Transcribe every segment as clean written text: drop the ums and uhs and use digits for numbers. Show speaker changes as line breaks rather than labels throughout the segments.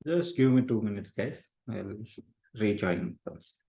Just give me 2 minutes, guys. I'll rejoin first.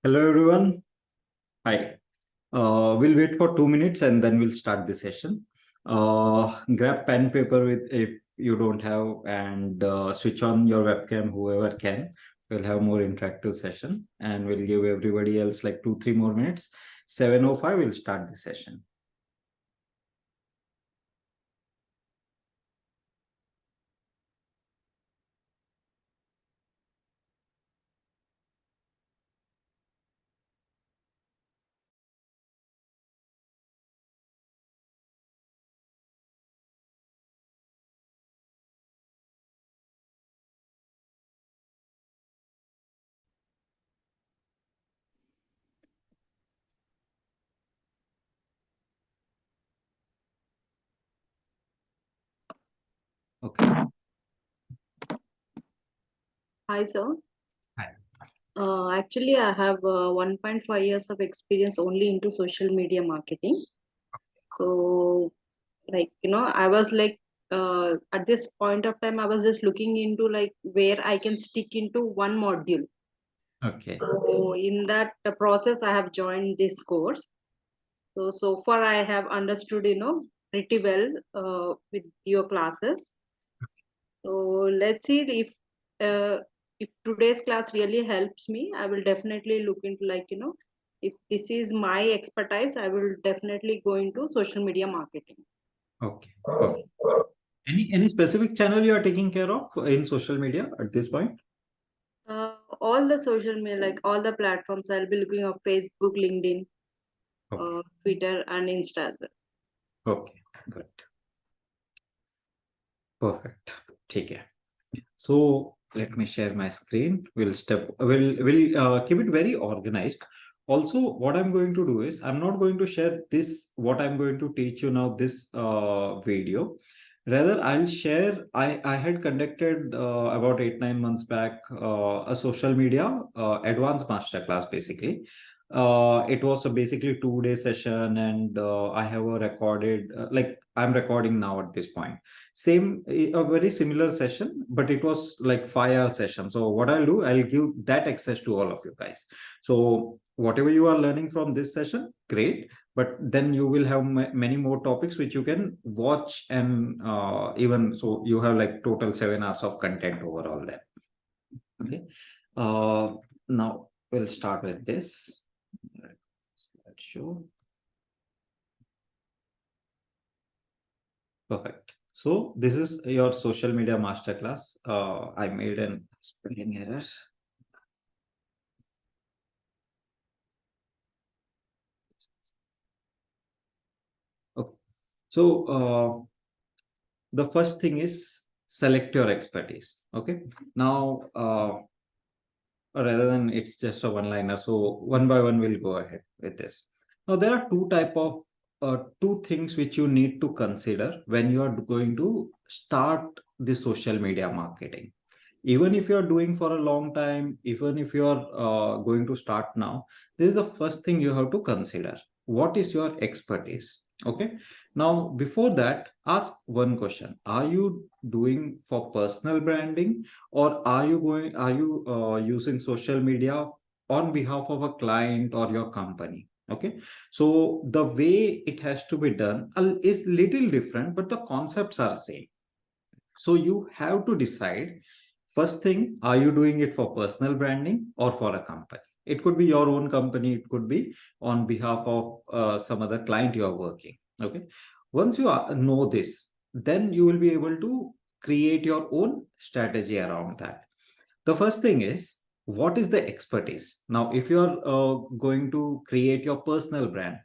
Hello, everyone. Hi. We'll wait for 2 minutes and then we'll start the session. Grab pen, paper with if you don't have, and switch on your webcam, whoever can. We'll have more interactive session and we'll give everybody else like 2-3 more minutes. 7:05, we'll start the session. Okay.
Hi, sir.
Hi.
Actually, I have 1.5 years of experience only into social media marketing. So, I was like, at this point of time, I was just looking into like where I can stick into one module.
Okay.
So, in that process, I have joined this course. So far, I have understood, pretty well with your classes. So let's see if today's class really helps me. I will definitely look into if this is my expertise, I will definitely go into social media marketing.
Okay. Perfect. Any specific channel you are taking care of in social media at this point?
All the social media, like all the platforms, I'll be looking at Facebook, LinkedIn,
Okay.
Twitter, and Insta as well.
Okay. Good. Perfect. Take care. So let me share my screen. We'll keep it very organized. Also, what I'm going to do is I'm not going to share this what I'm going to teach you now this video. Rather, I'll share. I had conducted about 8-9 months back a social media advanced masterclass basically. It was a basically 2-day session, and I have a recorded like I'm recording now at this point. Same, a very similar session, but it was like 5-hour session. So what I'll do, I'll give that access to all of you guys. So whatever you are learning from this session, great. But then you will have many more topics which you can watch, and even so you have like total 7 hours of content overall there. Okay. Now we'll start with this. Let's show. Perfect. So this is your social media masterclass. I made an spelling error. Okay. So the first thing is select your expertise. Okay. Now, rather than it's just a one-liner, so one by one we'll go ahead with this. Now there are two things which you need to consider when you are going to start the social media marketing. Even if you are doing for a long time, even if you are going to start now, this is the first thing you have to consider. What is your expertise? Okay. Now, before that, ask one question. Are you doing for personal branding, or are you using social media on behalf of a client or your company? Okay. So the way it has to be done is little different, but the concepts are same. So you have to decide. First thing, are you doing it for personal branding or for a company? It could be your own company, it could be on behalf of some other client you are working. Okay. Once you know this, then you will be able to create your own strategy around that. The first thing is, what is the expertise? Now, if you're going to create your personal brand,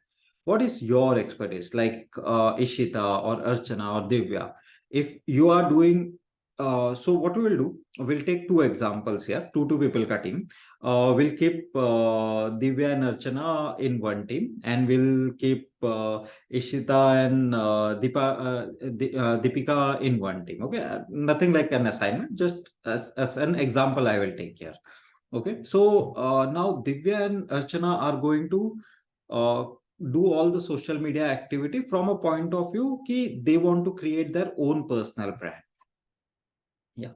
what is your expertise? Like Ishita or Archana or Divya. If you are doing, so what we will do, we'll take two examples here, two people ka team. We'll keep Divya and Archana in one team, and we'll keep Ishita and Deepika in one team. Okay, nothing like an assignment, just as an example, I will take here. Okay, so now Divya and Archana are going to uh, do all the social media activity from a point of view ki they want to create their own personal brand. Yeah.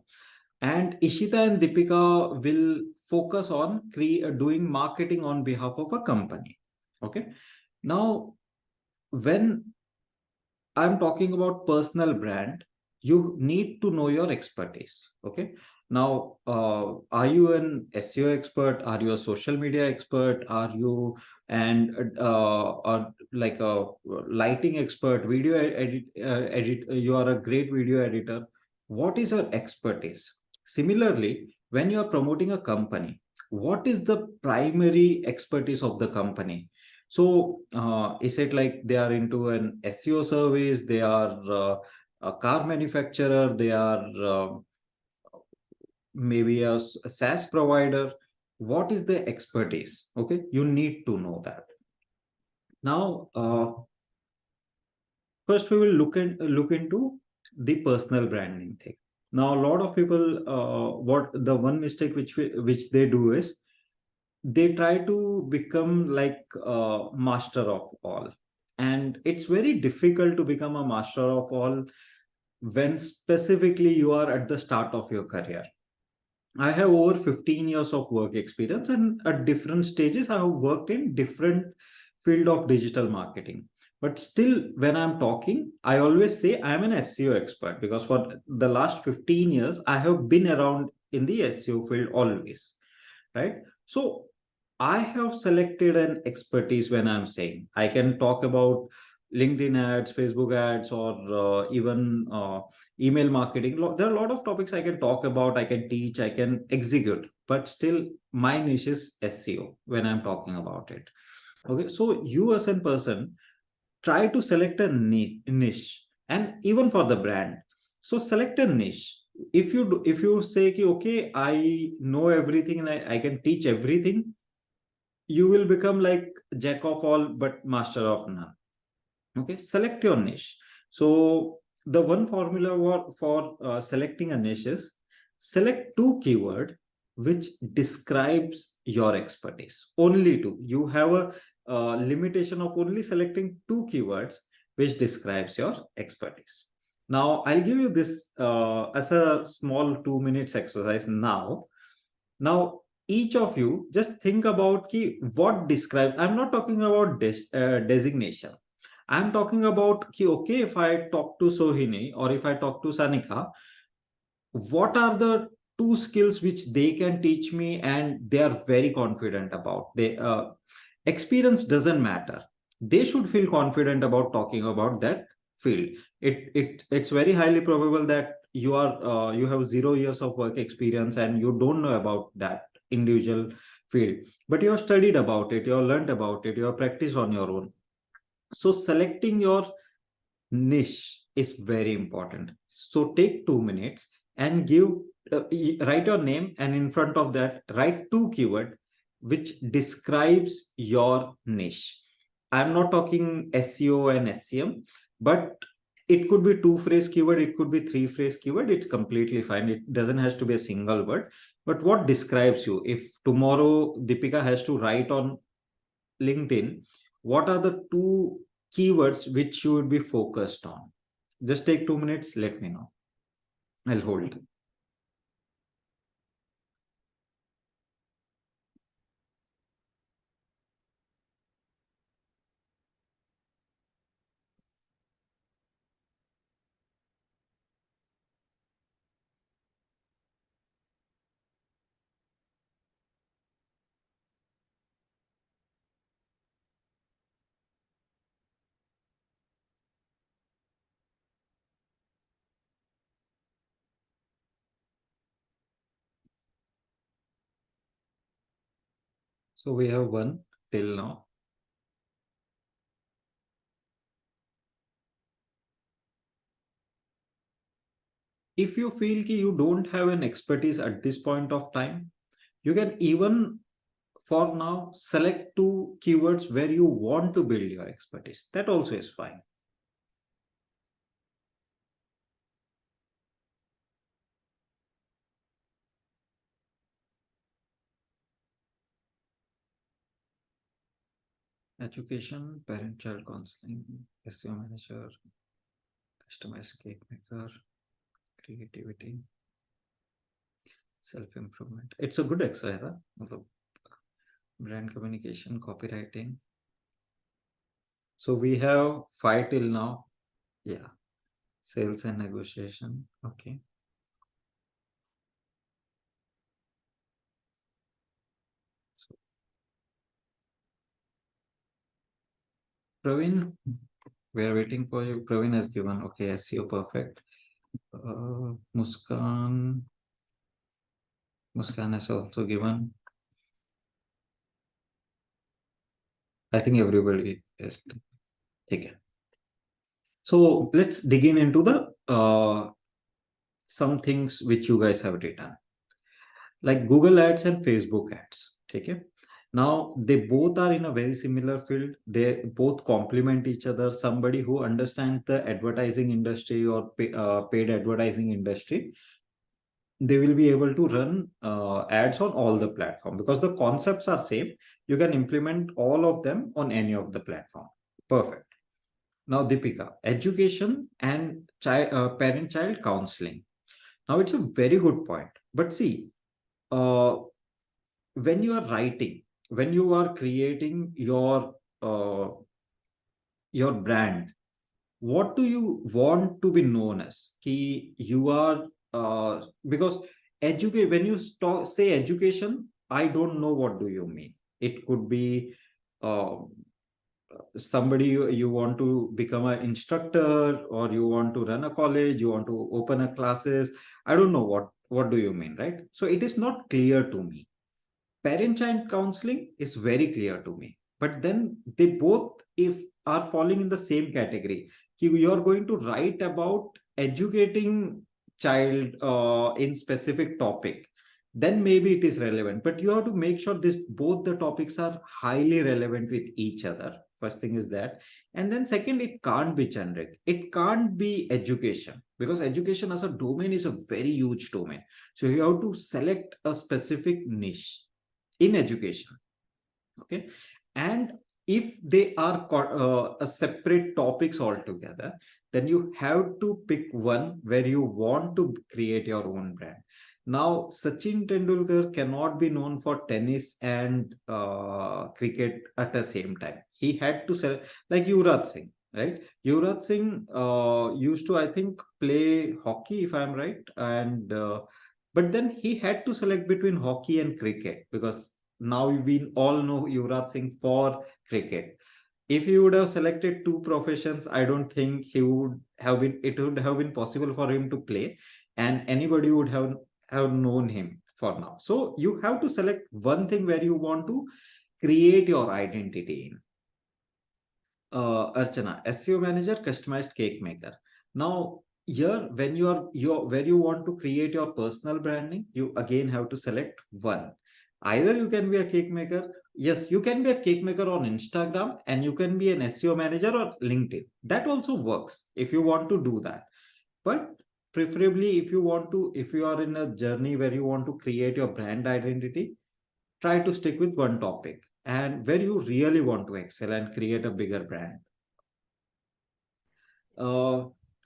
And Ishita and Deepika will focus on doing marketing on behalf of a company. Okay. Now, when I'm talking about personal brand, you need to know your expertise. Okay. Now, are you an SEO expert? Are you a social media expert? Are you like a lighting expert, video edit? You are a great video editor. What is your expertise? Similarly, when you are promoting a company, what is the primary expertise of the company? So, is it like they are into an SEO service? They are a car manufacturer. They are maybe a SaaS provider. What is the expertise? Okay, you need to know that. Now, first we will look into the personal branding thing. Now, a lot of people, what the one mistake which they do is they try to become like a master of all, and it's very difficult to become a master of all when specifically you are at the start of your career. I have over 15 years of work experience, and at different stages I have worked in different field of digital marketing. But still, when I'm talking, I always say I'm an SEO expert, because for the last 15 years I have been around in the SEO field always, right? So I have selected an expertise. When I'm saying I can talk about LinkedIn ads, Facebook ads, or even email marketing. There are a lot of topics I can talk about, I can teach, I can execute, but still my niche is SEO when I'm talking about it. Okay, so you as a person, try to select a niche, and even for the brand. So select a niche. If you say ki, okay, I know everything and I can teach everything, you will become like jack of all but master of none. Okay, select your niche. So the one formula for selecting a niche is, select two keyword which describes your expertise. Only two. You have a limitation of only selecting two keywords which describes your expertise. Now I'll give you this as a small 2 minutes exercise. Now each of you just think about ki what describe. I'm not talking about designation. I'm talking about ki, okay, if I talk to Sohini or if I talk to Sanika, what are the two skills which they can teach me and they are very confident about. They experience doesn't matter. They should feel confident about talking about that field. It's very highly probable that you have 0 years of work experience and you don't know about that individual field, but you have studied about it, you have learned about it, you have practiced on your own. So selecting your niche is very important. So take 2 minutes and write your name, and in front of that write two keyword which describes your niche. I'm not talking SEO and SCM, but it could be two phrase keyword, it could be three phrase keyword. It's completely fine. It doesn't has to be a single word. But what describes you? If tomorrow Deepika has to write on LinkedIn, what are the two keywords which you would be focused on? Just take 2 minutes, let me know. I'll hold. So we have one till now. If you feel ki you don't have an expertise at this point of time, you can even for now select two keywords where you want to build your expertise. That also is fine. Education, parent-child counseling, SEO manager, customized cake maker, creativity, self-improvement. It's a good exercise, huh? मतलब brand communication, copywriting. So we have 5 till now. Yeah. Sales and negotiation. Okay. So Praveen, we are waiting for you. Praveen has given, okay, SEO perfect. Muskan has also given. I think everybody is. Okay. So let's dig into the some things which you guys have written, like Google Ads and Facebook Ads. Okay. Now they both are in a very similar field. They both complement each other. Somebody who understands the advertising industry or paid advertising industry, they will be able to run ads on all the platform because the concepts are same. You can implement all of them on any of the platform. Perfect. Now, Deepika, education and parent-child counseling. Now, it's a very good point. But see, uh, when you are writing, when you are creating uh, your brand, what do you want to be known as? Ki you are because educate when you say education, I don't know what do you mean. It could be uh, somebody you want to become an instructor, or you want to run a college, you want to open a classes. I don't know what do you mean, right? So it is not clear to me. Parent child counseling is very clear to me, but then they both if are falling in the same category. You are going to write about educating child in specific topic, then maybe it is relevant, but you have to make sure this both the topics are highly relevant with each other. First thing is that. And then second, it can't be generic, it can't be education, because education as a domain is a very huge domain. So you have to select a specific niche in education. Okay. And if they are a separate topics altogether, then you have to pick one where you want to create your own brand. Now, Sachin Tendulkar cannot be known for tennis and cricket at the same time. He had to sell, like Yuvraj Singh, right? Yuvraj Singh used to, I think, play hockey, if I'm right. And but then he had to select between hockey and cricket, because now we all know Yuvraj Singh for cricket. If he would have selected two professions, I don't think he would have been. It would have been possible for him to play, and anybody would have known him for now. So you have to select one thing where you want to create your identity in. Archana, SEO manager, customized cake maker. Now, here, when where you want to create your personal branding, you again have to select one. Either you can be a cake maker. Yes, you can be a cake maker on Instagram, and you can be an SEO manager on LinkedIn. That also works if you want to do that. But preferably, if you are in a journey where you want to create your brand identity, try to stick with one topic and where you really want to excel and create a bigger brand.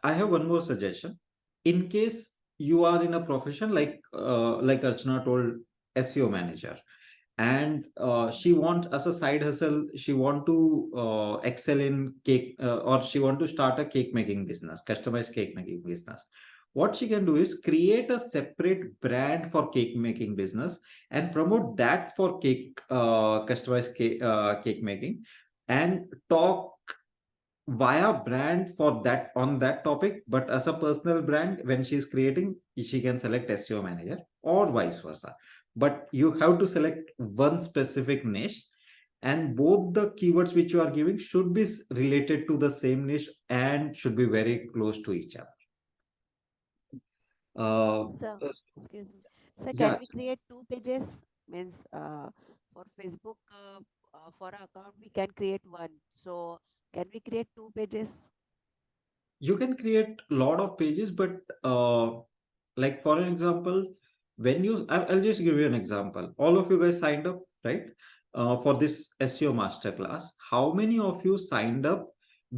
I have one more suggestion. In case you are in a profession like Archana told, SEO manager, and she wants as a side hustle, she want to excel in cake, or she want to start a cake making business, customized cake making business. What she can do is create a separate brand for cake making business and promote that for customized cake making, and talk via brand for that on that topic. But as a personal brand, when she is creating, she can select SEO manager, or vice versa. but you have to select one specific niche, and both the keywords which you are giving should be related to the same niche and should be very close to each other.
So,
Uh,
excuse me. So, can
yeah,
we create two pages? Means for Facebook, for our account, we can create one. So, can we create two pages?
you can create a lot of pages, but like for an example, when I'll just give you an example. All of you guys signed up, right? For this SEO masterclass. How many of you signed up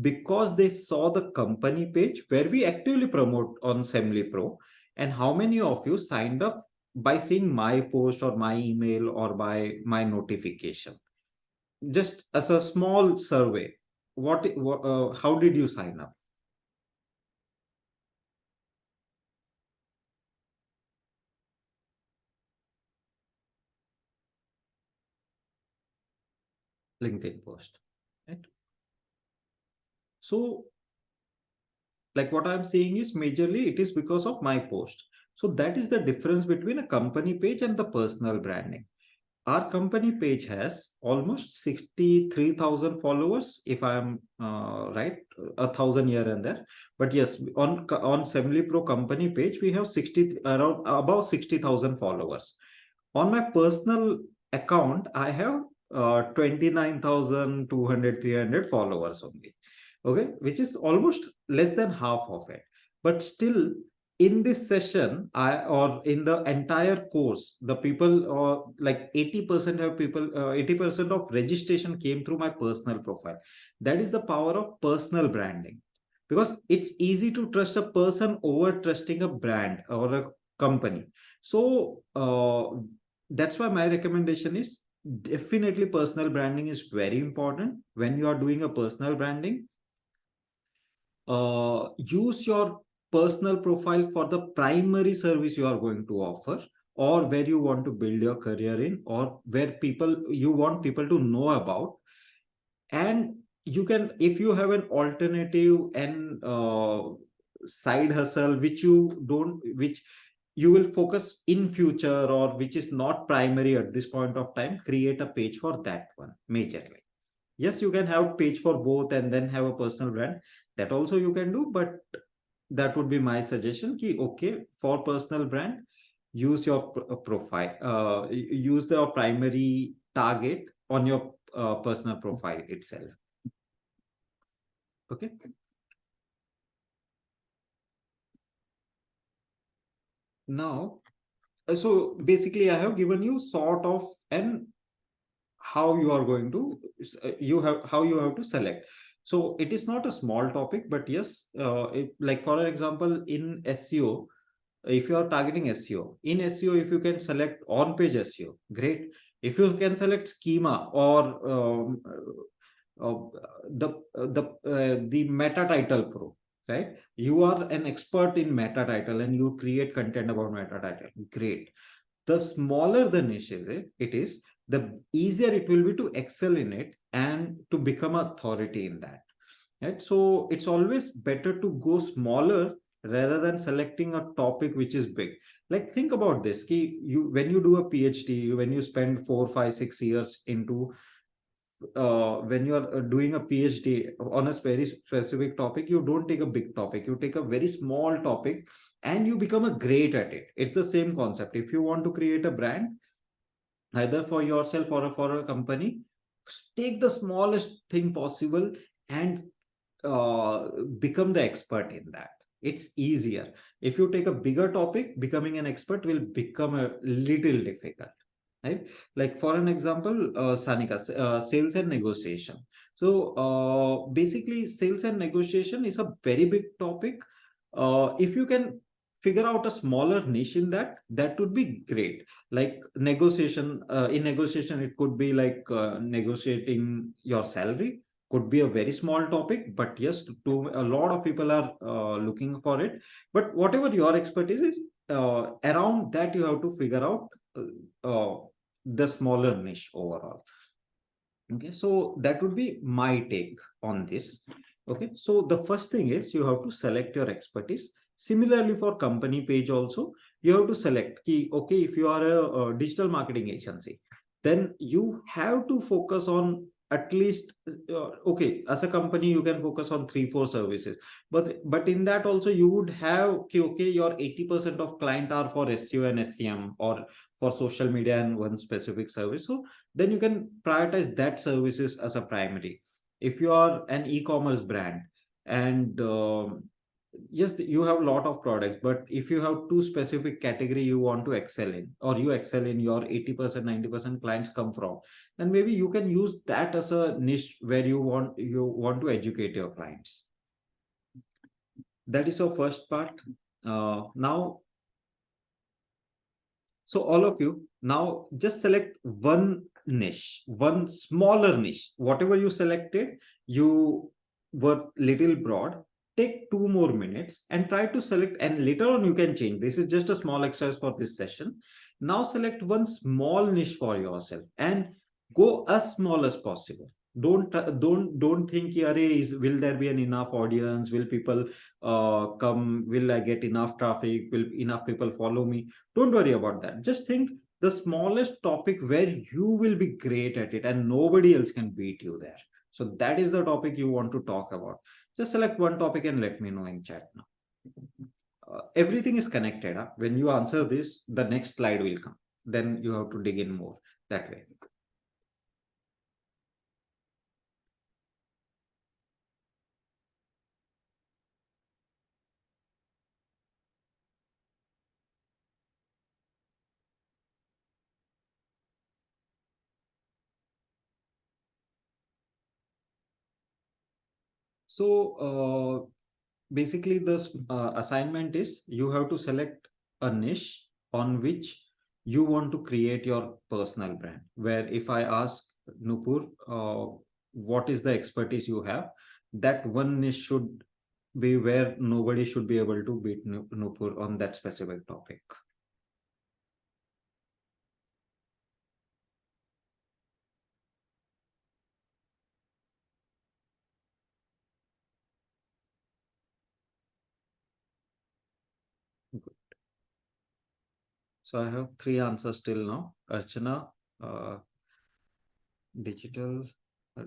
because they saw the company page where we actively promote on Semly Pro? And how many of you signed up by seeing my post or my email or by my notification? Just as a small survey, how did you sign up? LinkedIn post, right? So like what I'm saying is majorly it is because of my post. So that is the difference between a company page and the personal branding. Our company page has almost 63,000 followers, if I'm right, 1,000 here and there. But yes, on Semly Pro company page, we have 60 around about 60,000 followers. On my personal account, I have 29,200, 300 followers only. Okay, which is almost less than half of it. But still, in this session, or in the entire course, the people, or like 80% of people, 80% of registration came through my personal profile. That is the power of personal branding, because it's easy to trust a person over trusting a brand or a company. So that's why my recommendation is definitely personal branding is very important. When you are doing a personal branding, use your personal profile for the primary service you are going to offer, or where you want to build your career in, or where people you want people to know about. And you can, if you have an alternative and side hustle which you will focus in future, or which is not primary at this point of time, create a page for that one majorly. Yes, you can have page for both and then have a personal brand. That also you can do, but that would be my suggestion ki, okay, for personal brand, use your profile, use the primary target on your personal profile itself. Okay. Now, so basically I have given you sort of an how you are going to you have how you have to select. So it is not a small topic, but yes, like for example, in SEO, if you are targeting SEO, in SEO, if you can select on page SEO, great. If you can select schema, or the meta title pro, right? You are an expert in meta title and you create content about meta title, great. The smaller the niche is, the easier it will be to excel in it and to become authority in that, right? So it's always better to go smaller rather than selecting a topic which is big. Like think about this, you when you do a PhD, when you spend 4, 5, 6 years into when you are doing a PhD on a very specific topic, you don't take a big topic, you take a very small topic and you become a great at it. It's the same concept. If you want to create a brand, either for yourself or for a company, take the smallest thing possible and become the expert in that. It's easier. If you take a bigger topic, becoming an expert will become a little difficult, right? Like for an example, Sanika, sales and negotiation. So basically, sales and negotiation is a very big topic. If you can figure out a smaller niche in that, that would be great. Like negotiation, in negotiation, it could be like negotiating your salary. Could be a very small topic, but yes, to a lot of people are looking for it. But whatever your expertise is, around that you have to figure out the smaller niche overall. Okay, so that would be my take on this. Okay, so the first thing is you have to select your expertise. Similarly, for company page also, you have to select key. Okay, if you are a digital marketing agency, then you have to focus on at least okay, as a company you can focus on 3-4 services, but in that also you would have okay, your 80% of client are for SEO and SCM or for social media and one specific service. So then you can prioritize that services as a primary. If you are an e-commerce brand and yes, you have a lot of products, but if you have two specific category you want to excel in, or you excel in, your 80% 90% clients come from, then maybe you can use that as a niche where you want to educate your clients. That is your first part. Now, so all of you now just select one niche, one smaller niche. Whatever you selected, you were little broad. Take 2 more minutes and try to select, and later on you can change. This is just a small exercise for this session. Now select one small niche for yourself and go as small as possible. Don't think, will there be an enough audience? Will people come? Will I get enough traffic? Will enough people follow me? Don't worry about that. Just think the smallest topic where you will be great at it and nobody else can beat you there. So that is the topic you want to talk about. Just select one topic and let me know in chat now. Everything is connected. Huh? When you answer this, the next slide will come. Then you have to dig in more that way. So basically the assignment is you have to select a niche on which you want to create your personal brand. Where if I ask Nupur, what is the expertise you have, that one niche should be where nobody should be able to beat Nupur on that specific topic. Good. So I have 3 answers till now. Archana, digital, I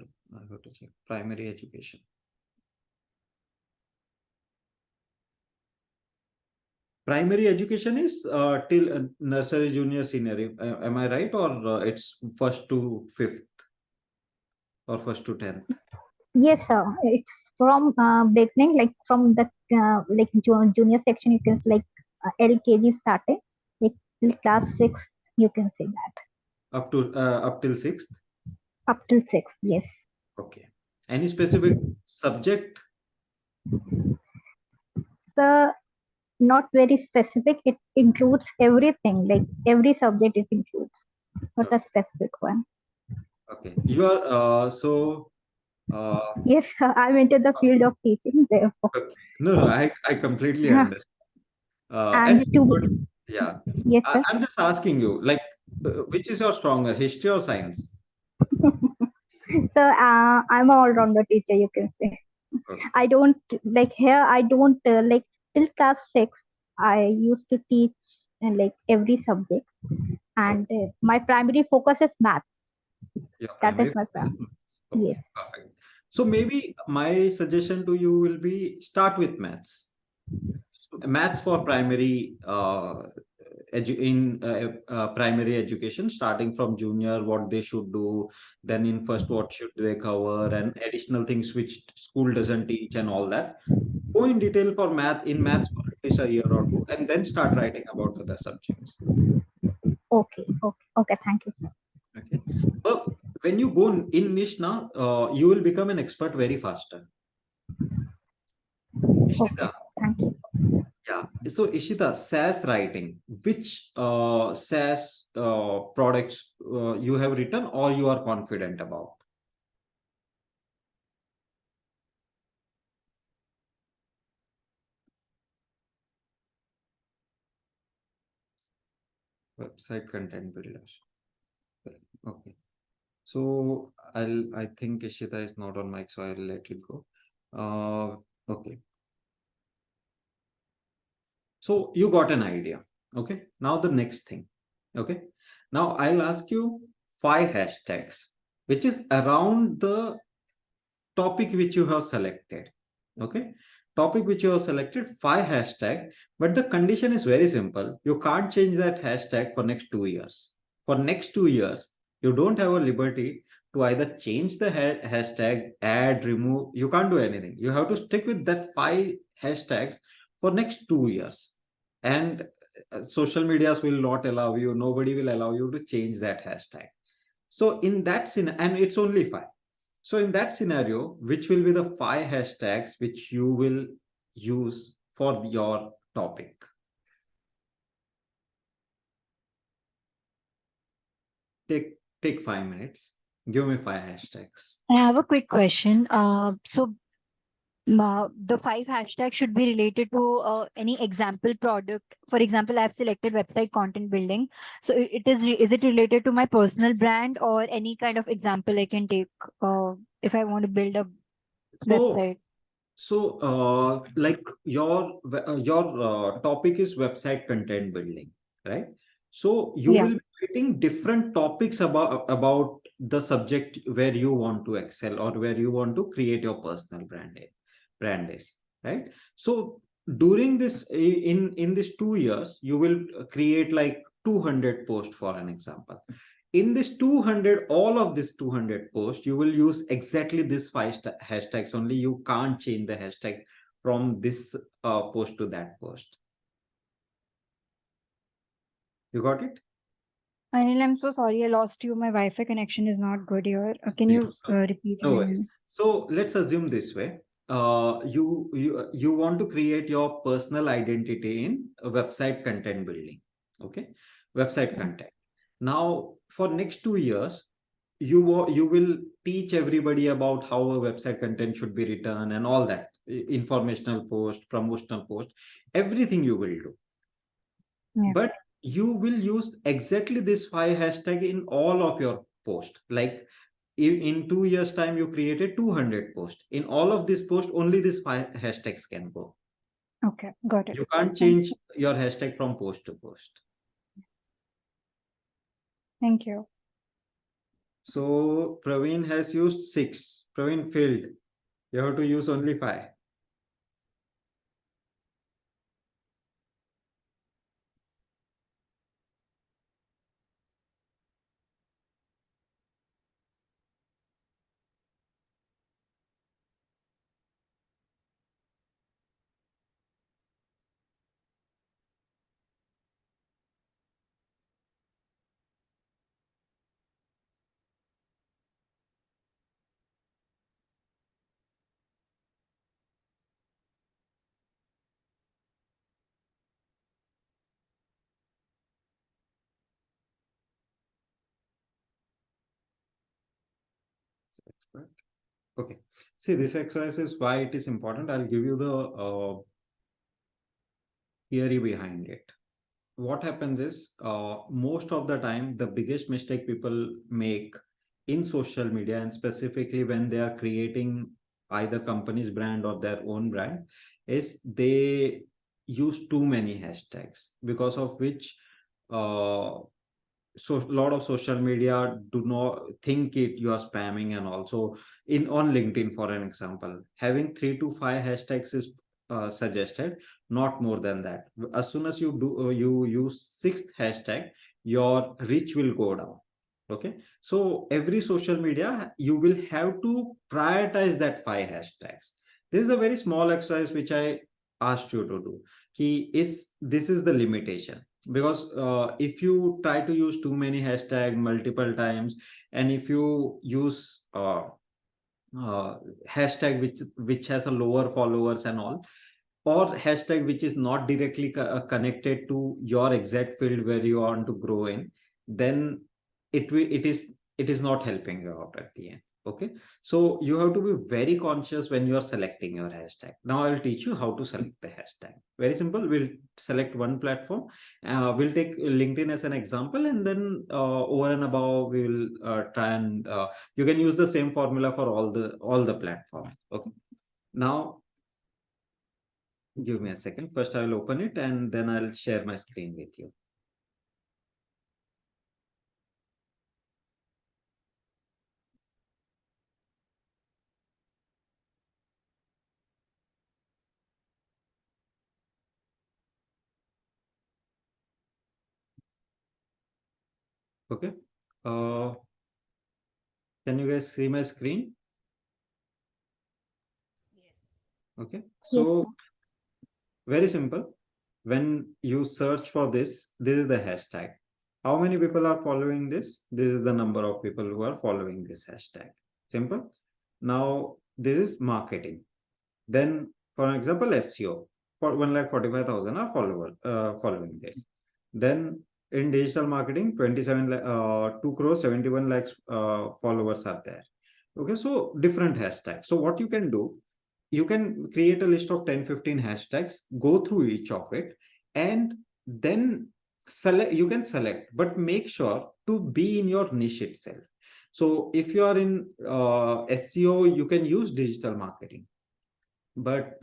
have to check, primary education. Primary education is till nursery, junior, senior. Am I right? Or it's first to 5th or first to 10th?
Yes, sir. It's from beginning, like from the like junior section, you can like LKG starting, like till class 6, you can say that.
Up till 6th?
Up till 6th, yes.
Okay. Any specific subject?
So not very specific. It includes everything, like every subject it includes, not a specific one.
Okay. You are so.
Yes, sir. I'm into the field of teaching, therefore.
Okay. No, I completely understand.
And
yeah.
yes, sir.
I'm just asking you, like, which is your stronger, history or science?
So I'm an all-rounder teacher, you can say.
Okay.
I don't like here. I don't like till class 6. I used to teach like every subject, and my primary focus is math.
Yeah,
That is my primary.
Okay,
Yes.
perfect. So maybe my suggestion to you will be start with maths. Maths for primary primary education, starting from junior, what they should do, then in first what should they cover, and additional things which school doesn't teach and all that. Go in detail for maths for at least a year or 2, and then start writing about other subjects.
Okay. Thank you, sir.
Okay. But when you go in niche now, you will become an expert very faster.
Okay. Thank you.
Yeah. So Ishita, SaaS writing, which SaaS products you have written or you are confident about? Website content builders. Okay. So I think Ishita is not on mic, so I'll let it go. Okay. So you got an idea. Okay, now the next thing. Okay, now I'll ask you 5 hashtags, which is around the topic which you have selected. Okay, topic which you have selected, 5 hashtag, but the condition is very simple. You can't change that hashtag for next 2 years. For next 2 years, you don't have a liberty to either change the hashtag, add, remove. You can't do anything. You have to stick with that 5 hashtags for next 2 years. And social medias will not allow you, nobody will allow you to change that hashtag. So in that scenario, and it's only 5. So in that scenario, which will be the 5 hashtags which you will use for your topic? Take 5 minutes. Give me 5 hashtags.
I have a quick question. The 5 hashtags should be related to any example product. For example, I've selected website content building. So is it related to my personal brand or any kind of example I can take if I want to build a website?
So, like your topic is website content building, right? So you
Yeah.
will be writing different topics about the subject where you want to excel or where you want to create your personal brand is, right? So during this in this 2 years, you will create like 200 posts for an example. In this 200, all of this 200 posts, you will use exactly this 5 hashtags only. You can't change the hashtags from this post to that post. You got it?
Anil, I'm so sorry I lost you. My Wi-Fi connection is not good here. Can you repeat
No
it?
worries. So let's assume this way. You want to create your personal identity in a website content building. Okay, website content. Now for next 2 years, you will teach everybody about how a website content should be written and all that informational post, promotional post, everything you will do.
Yeah.
But you will use exactly this 5 hashtag in all of your posts. Like in 2 years time, you created 200 posts. In all of these posts, only these 5 hashtags can go.
Okay, got it.
You can't change your hashtag from post to post.
Thank you.
So Praveen has used 6. Praveen failed. You have to use only 5. Okay. See, this exercise is why it is important. I'll give you the theory behind it. What happens is, most of the time, the biggest mistake people make in social media, and specifically when they are creating either company's brand or their own brand, is they use too many hashtags, because of which so a lot of social media do not think it you are spamming. And also on LinkedIn, for an example, having 3 to 5 hashtags is suggested, not more than that. As soon as you use 6th hashtag, your reach will go down. Okay, so every social media you will have to prioritize that 5 hashtags. This is a very small exercise which I asked you to do. This is the limitation, because if you try to use too many hashtag multiple times, and if you use hashtag which has a lower followers and all, or hashtag which is not directly connected to your exact field where you want to grow in, then it is not helping you out at the end. Okay, so you have to be very conscious when you are selecting your hashtag. Now I'll teach you how to select the hashtag. Very simple. We'll select one platform. We'll take LinkedIn as an example, and then over and above we will try and you can use the same formula for all the platforms. Okay, now Give me a second. First, I will open it and then I'll share my screen with you. Okay. Can you guys see my screen?
Yes.
Okay.
Yes,
So very simple. When you search for this is the hashtag. How many people are following this? This is the number of people who are following this hashtag. Simple. Now, this is marketing. Then, for example, SEO. For 1,45,000 are following this. Then in digital marketing, 2 crores 71 lakhs followers are there. Okay, so different hashtags. So what you can do, you can create a list of 10-15 hashtags, go through each of it, and then you can select, but make sure to be in your niche itself. So if you are in SEO, you can use digital marketing. But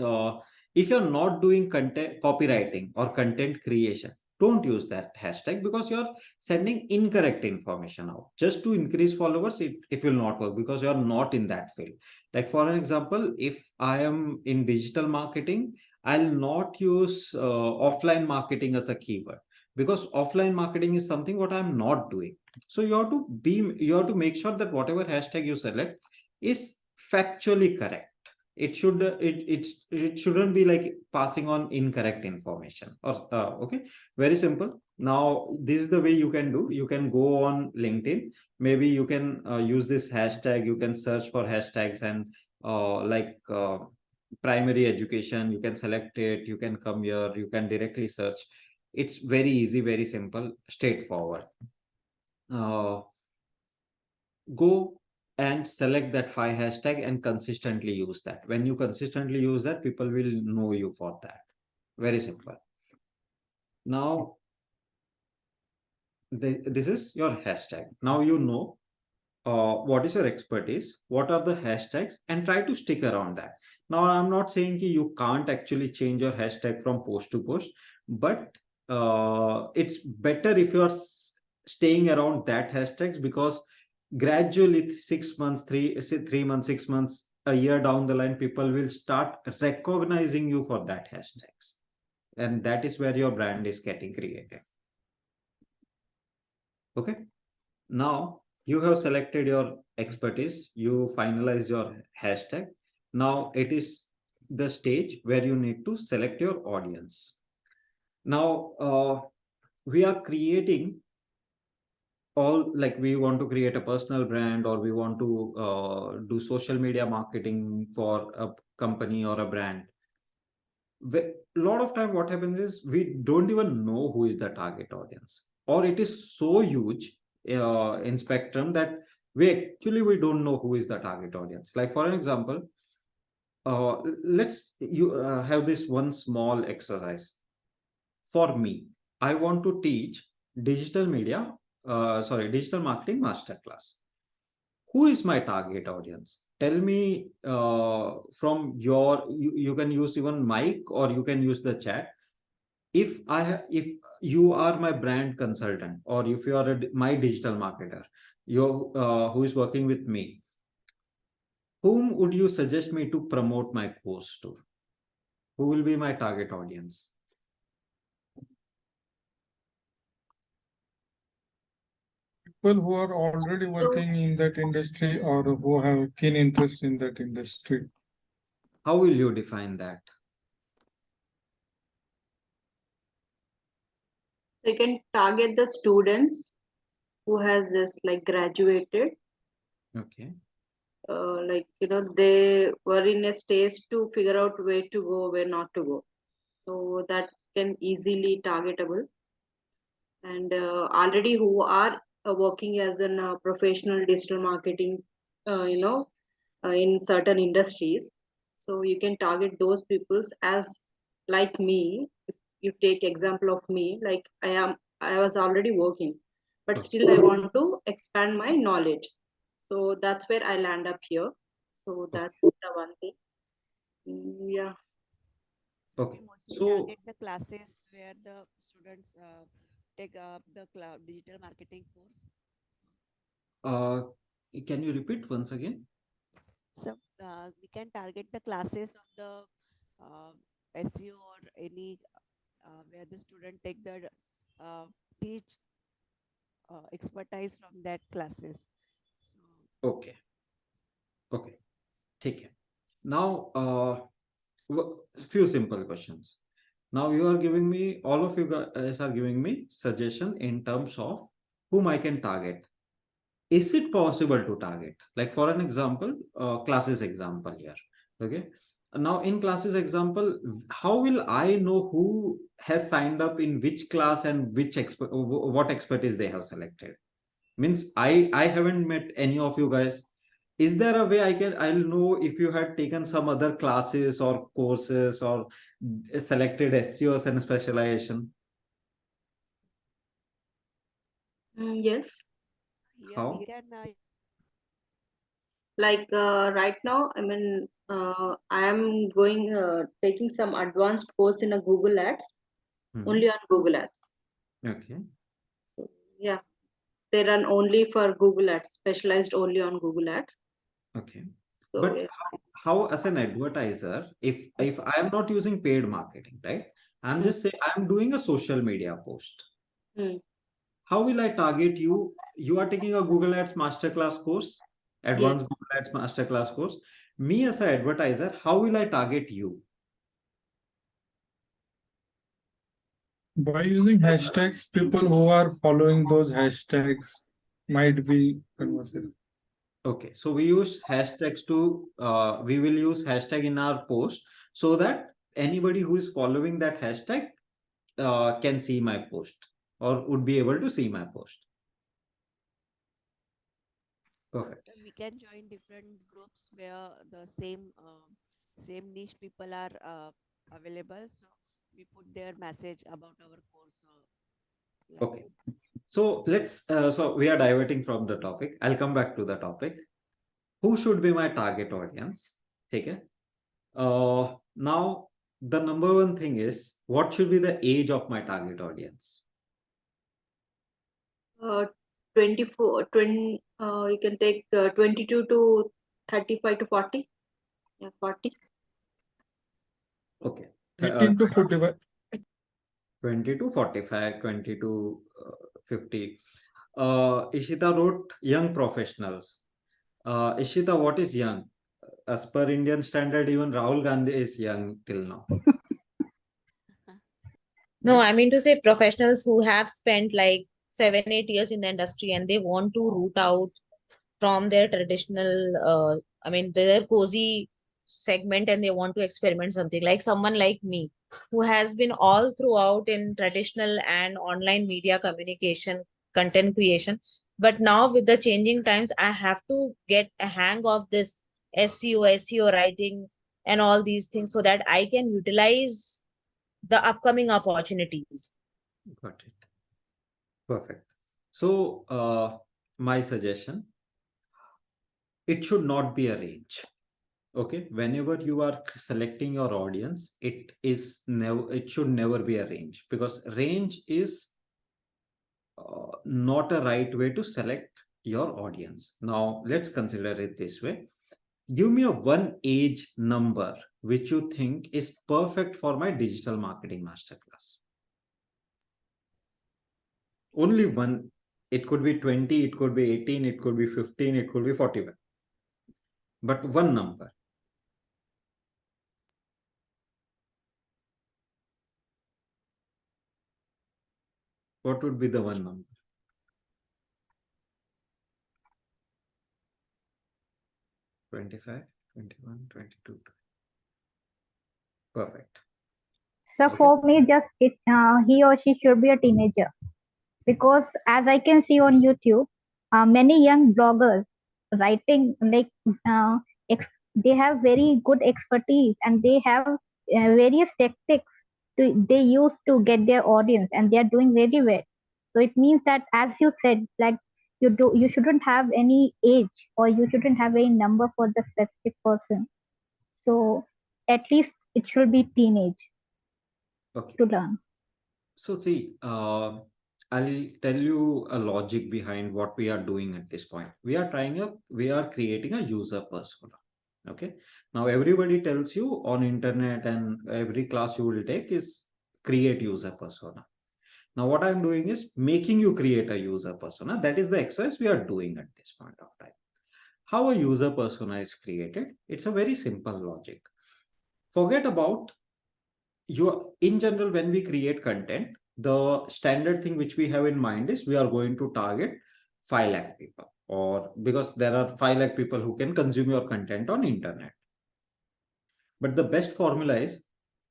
if you're not doing content copywriting or content creation, don't use that hashtag, because you're sending incorrect information out just to increase followers. It will not work because you're not in that field. Like for an example, if I am in digital marketing, I'll not use offline marketing as a keyword, because offline marketing is something what I'm not doing. So you have to make sure that whatever hashtag you select is factually correct. It shouldn't be like passing on incorrect information. Or okay, very simple. Now this is the way you can do. You can go on LinkedIn. Maybe you can use this hashtag. You can search for hashtags, and primary education, you can select it. You can come here, you can directly search. It's very easy, very simple, straightforward. Go and select that 5 hashtag and consistently use that. When you consistently use that, people will know you for that. Very simple. Now, this is your hashtag. Now you know what is your expertise, what are the hashtags, and try to stick around that. Now, I'm not saying you can't actually change your hashtag from post to post, but it's better if you're staying around that hashtags, because gradually 6 months, 3 months, 6 months, a year down the line, people will start recognizing you for that hashtags. And that is where your brand is getting created. Okay. Now you have selected your expertise, you finalize your hashtag. Now it is the stage where you need to select your audience. Now we are creating we want to create a personal brand, or we want to do social media marketing for a company or a brand. A lot of time what happens is we don't even know who is the target audience, or it is so huge in spectrum that we don't know who is the target audience. Like for an example, let's you have this one small exercise. For me, I want to teach digital digital marketing masterclass. Who is my target audience? Tell me from you can use even mic, or you can use the chat. If you are my brand consultant, or if you are my digital marketer, who is working with me, whom would you suggest me to promote my course to? Who will be my target audience?
People who are already working in that industry, or who have keen interest in that industry.
How will you define that?
So you can target the students who has just like graduated,
Okay.
they were in a stage to figure out where to go, where not to go. So that can easily targetable. And already who are working as a professional digital marketing, in certain industries. So you can target those peoples as like me. If you take example of me, like I was already working, but still I want to expand my knowledge. So that's where I land up here. So that's the one thing. Yeah.
Okay.
We mostly
So
target the classes where the students take the cloud digital marketing course.
can you repeat once again?
So we can target the classes of the SEO or any where the student take the uh, teach expertise from that classes. So
Okay. Okay. Take care. Now, few simple questions. Now you are giving me, all of you guys are giving me suggestion in terms of whom I can target. Is it possible to target? Like for an example, classes example here. Okay. Now in classes example, how will I know who has signed up in which class and which what expertise they have selected? Means I haven't met any of you guys. Is there a way I'll know if you had taken some other classes or courses or selected SEOs and specialization?
Yes.
yeah,
How?
Viren,
Like right now, I mean, I am going taking some advanced course in a Google Ads,
Mhm.
only on Google Ads.
Okay.
So, yeah, they run only for Google Ads, specialized only on Google Ads.
Okay.
So
But
yeah.
how as an advertiser, if I am not using paid marketing, right? I'm
Mm.
just saying I'm doing a social media post.
Mm.
How will I target you? You are taking a Google Ads masterclass course,
Yes.
advanced Google Ads masterclass course. Me as an advertiser, how will I target you?
By using hashtags, people who are following those hashtags might be conversing.
Okay, so we use hashtags to we will use hashtag in our post so that anybody who is following that hashtag can see my post or would be able to see my post. Perfect.
so we can join different groups where the same niche people are available. So we put their message about our course. Like
Okay. So let's so we are diverting from the topic. I'll come back to the topic. Who should be my target audience? Okay. Now the number one thing is what should be the age of my target audience?
24, 20, you can take 22 to 35 to 40. Yeah, 40.
Okay.
18 to 45.
20 to 45, 20 to 50. Ishita wrote young professionals. Ishita, what is young? As per Indian standard, even Rahul Gandhi is young till now.
No,
Right?
I mean to say professionals who have spent like 7, 8 years in the industry and they want to root out from their traditional, I mean, their cozy segment and they want to experiment something like someone like me who has been all throughout in traditional and online media communication, content creation. But now with the changing times, I have to get a hang of this SEO writing and all these things so that I can utilize the upcoming opportunities.
Got it. Perfect. So, my suggestion, it should not be a range. Okay. Whenever you are selecting your audience, it should never be a range because range is not a right way to select your audience. Now, let's consider it this way. Give me a one age number which you think is perfect for my digital marketing masterclass. Only one. It could be 20, it could be 18, it could be 15, it could be 41. But one number. What would be the one number? 25, 21, 22. Perfect.
So
Okay.
for me, he or she should be a teenager because as I can see on YouTube, many young bloggers writing like they have very good expertise and they have various tactics they use to get their audience and they are doing really well. So it means that as you said, like you shouldn't have any age or you shouldn't have any number for the specific person. So at least it should be teenage.
Okay.
to learn.
So see, I'll tell you a logic behind what we are doing at this point. We are creating a user persona. Okay. Now everybody tells you on internet and every class you will take is create user persona. Now what I'm doing is making you create a user persona. That is the exercise we are doing at this point of time. How a user persona is created? It's a very simple logic. Forget about in general, when we create content, the standard thing which we have in mind is we are going to target 5 lakh people, or because there are 5 lakh people who can consume your content on internet. But the best formula is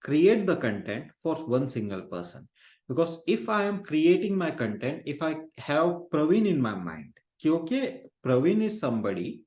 create the content for one single person. Because if I am creating my content, if I have Praveen in my mind, okay, Praveen is somebody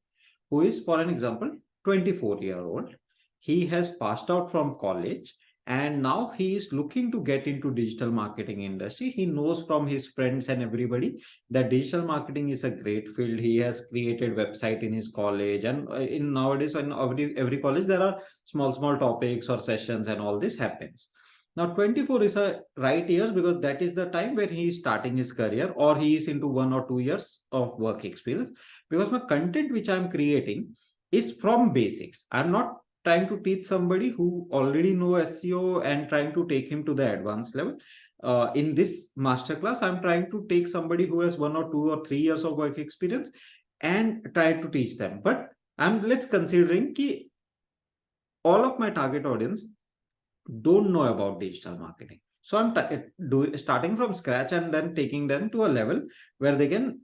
who is, for an example, 24-year-old. He has passed out from college and now he is looking to get into digital marketing industry. He knows from his friends and everybody that digital marketing is a great field. He has created website in his college, and in nowadays in every college there are small topics or sessions and all this happens. Now 24 is a right years because that is the time where he is starting his career or he is into 1 or 2 years of work experience. Because my content which I'm creating is from basics. I'm not trying to teach somebody who already know SEO and trying to take him to the advanced level. In this masterclass, I'm trying to take somebody who has 1 or 2 or 3 years of work experience and try to teach them. But let's considering ki all of my target audience don't know about digital marketing. So I'm starting from scratch and then taking them to a level where they can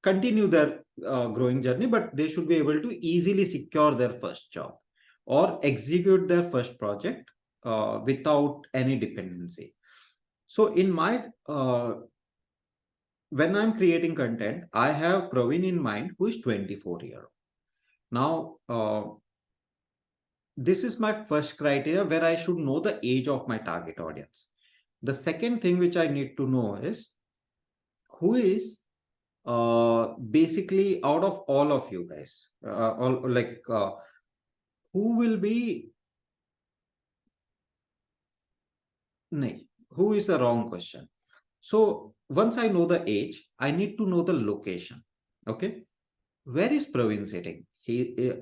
continue their growing journey, but they should be able to easily secure their first job or execute their first project without any dependency. So in my when I'm creating content, I have Praveen in mind who is 24-year-old. Now this is my first criteria where I should know the age of my target audience. The second thing which I need to know is who is basically out of all of you guys, who will be, who is the wrong question. So once I know the age, I need to know the location. Okay. Where is Praveen sitting?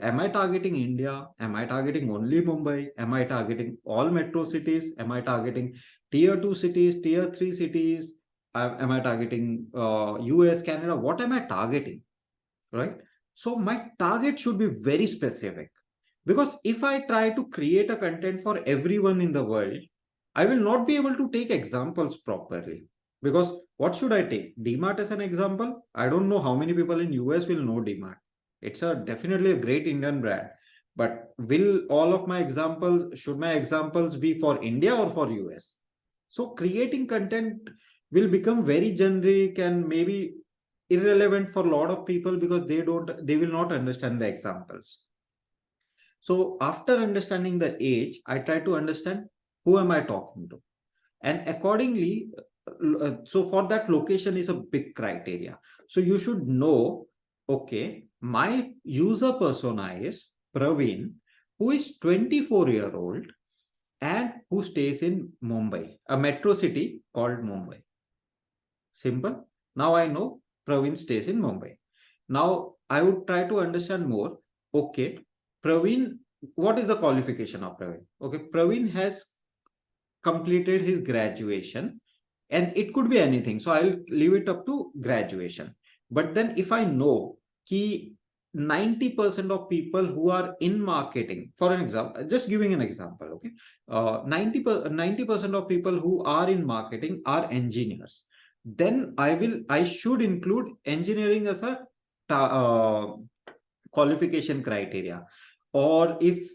Am I targeting India? Am I targeting only Mumbai? Am I targeting all metro cities? Am I targeting tier 2 cities, tier 3 cities? Am I targeting US, Canada? What am I targeting? Right? So my target should be very specific, because if I try to create a content for everyone in the world, I will not be able to take examples properly. Because what should I take? DMart as an example? I don't know how many people in US will know DMart. It's definitely a great Indian brand. But will all of my examples, should my examples be for India or for US? So creating content will become very generic and maybe irrelevant for a lot of people because they will not understand the examples. So after understanding the age, I try to understand who am I talking to, and accordingly, so for that, location is a big criteria. So you should know, okay, my user persona is Praveen, who is 24-year-old and who stays in Mumbai, a metro city called Mumbai. Simple. Now I know Praveen stays in Mumbai. Now I would try to understand more. Okay, Praveen, what is the qualification of Praveen? Okay, Praveen has completed his graduation, and it could be anything. So I'll leave it up to graduation. But then if I know ki 90% of people who are in marketing, for an example, just giving an example, okay, 90% of people who are in marketing are engineers, then I should include engineering as a qualification criteria. Or if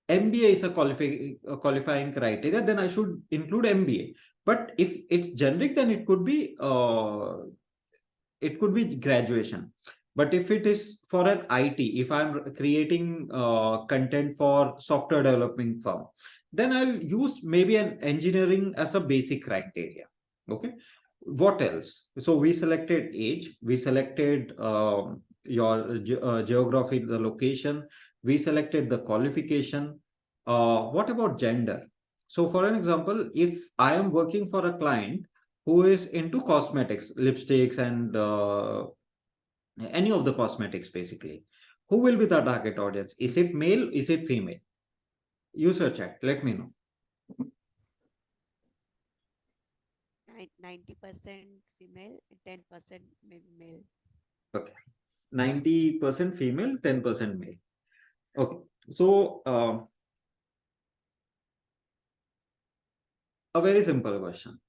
MBA is a qualifying criteria, then I should include MBA. But if it's generic, then it could be graduation. But if it is for an IT, if I'm creating content for software developing firm, then I'll use maybe an engineering as a basic criteria. Okay. What else? So we selected age, we selected your geography, the location, we selected the qualification. What about gender? So for an example, if I am working for a client who is into cosmetics, lipsticks and any of the cosmetics basically, who will be the target audience? Is it male? Is it female? User chat, let me know.
90% female, 10% male.
Okay. 90% female, 10% male. Okay. So a very simple question.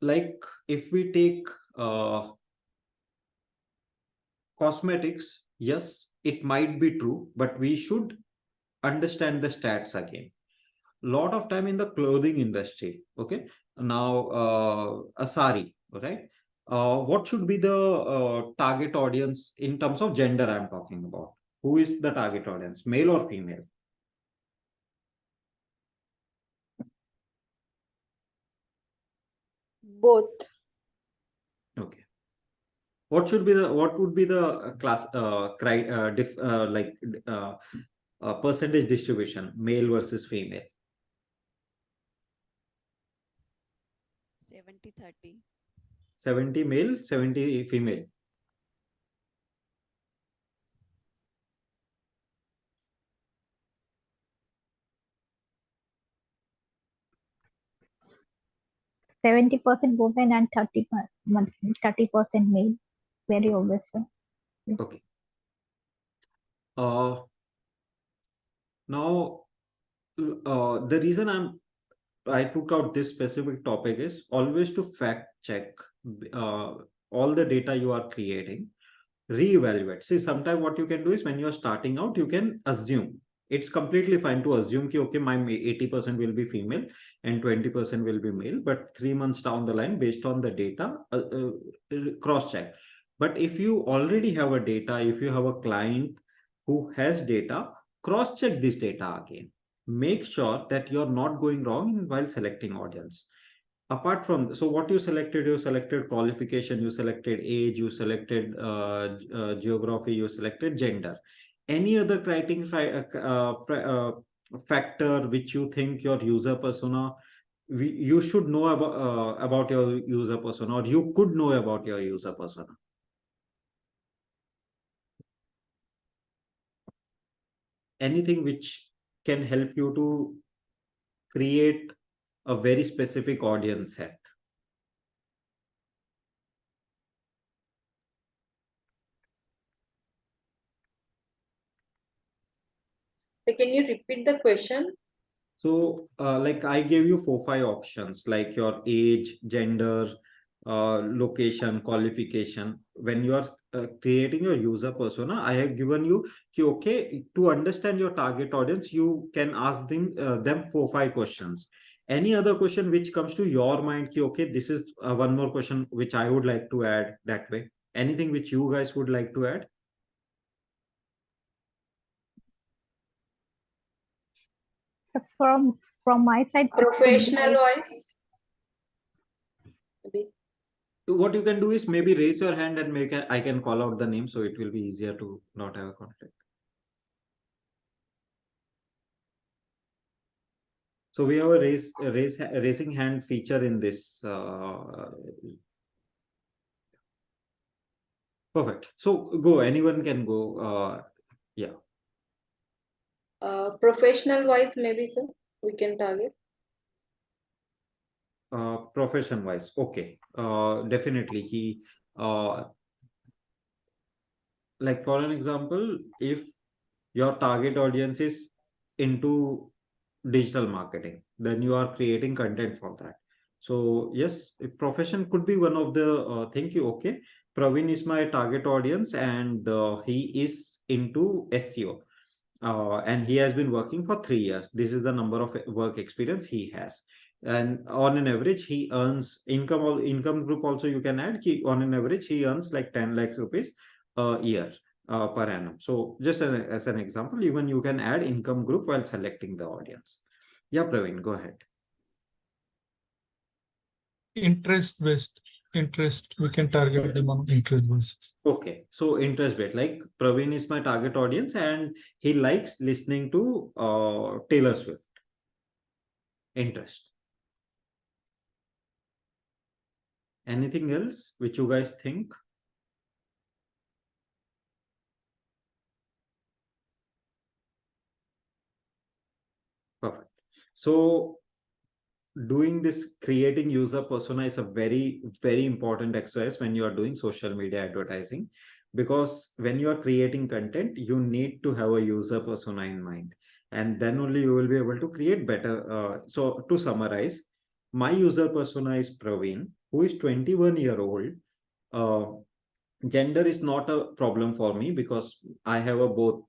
Like if we take cosmetics, yes, it might be true, but we should understand the stats again. Lot of time in the clothing industry, okay, now a sari, right? What should be the target audience in terms of gender? I'm talking about, who is the target audience, male or female?
Both.
Okay. What would be the class percentage distribution, male versus female?
70-30.
70 male, 70 female.
%70 women and 30% male. Very obvious, sir.
Okay. Now, the reason I took out this specific topic is always to fact check all the data you are creating, reevaluate. See, sometimes what you can do is when you are starting out, you can assume. It's completely fine to assume that, okay, my 80% will be female and 20% will be male, but 3 months down the line, based on the data, cross check. But if you already have a data, if you have a client who has data, cross check this data again. Make sure that you're not going wrong while selecting audience. Apart from, so what you selected qualification, you selected age, you selected geography, you selected gender. Any other criteria factor which you think your user persona, you should know about your user persona, or you could know about your user persona? Anything which can help you to create a very specific audience set.
So can you repeat the question?
So like I gave you 4-5 options, like your age, gender, location, qualification. When you are creating your user persona, I have given you, okay, to understand your target audience, you can ask them 4-5 questions. Any other question which comes to your mind, okay, this is one more question which I would like to add, that way? Anything which you guys would like to add?
From my side,
Professional voice. Maybe.
What you can do is maybe raise your hand and I can call out the name, so it will be easier to not have a conflict. So we have a raising hand feature in this. Perfect. So go, anyone can go. Yeah.
Professional wise, maybe, sir, we can target.
Profession wise, okay. Definitely. Like for an example, if your target audience is into digital marketing, then you are creating content for that. So yes, profession could be one of the thank you. Okay, Praveen is my target audience, and he is into SEO, and he has been working for 3 years. This is the number of work experience he has, and on an average he earns income group also you can add. On an average he earns like 10 lakhs rupees a year. Per annum. So just as an example, even you can add income group while selecting the audience. Yeah, Praveen, go ahead.
Interest based. interest, we can target them on interest basis.
Okay, so interest rate, like Praveen is my target audience and he likes listening to Taylor Swift. Interest. Anything else which you guys think? Perfect. So doing this, creating user persona is a very, very important exercise when you are doing social media advertising, because when you are creating content, you need to have a user persona in mind, and then only you will be able to create better. So to summarize, my user persona is Praveen, who is 21-year-old. Gender is not a problem for me because I have a both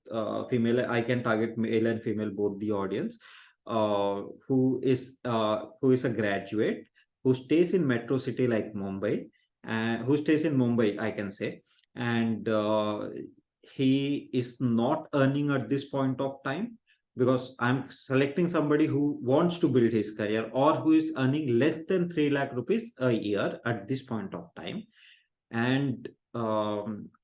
female, I can target male and female both the audience. Who is a graduate, who stays in metro city like Mumbai, and who stays in Mumbai, I can say, and he is not earning at this point of time, because I'm selecting somebody who wants to build his career or who is earning less than 3 lakh rupees a year at this point of time, and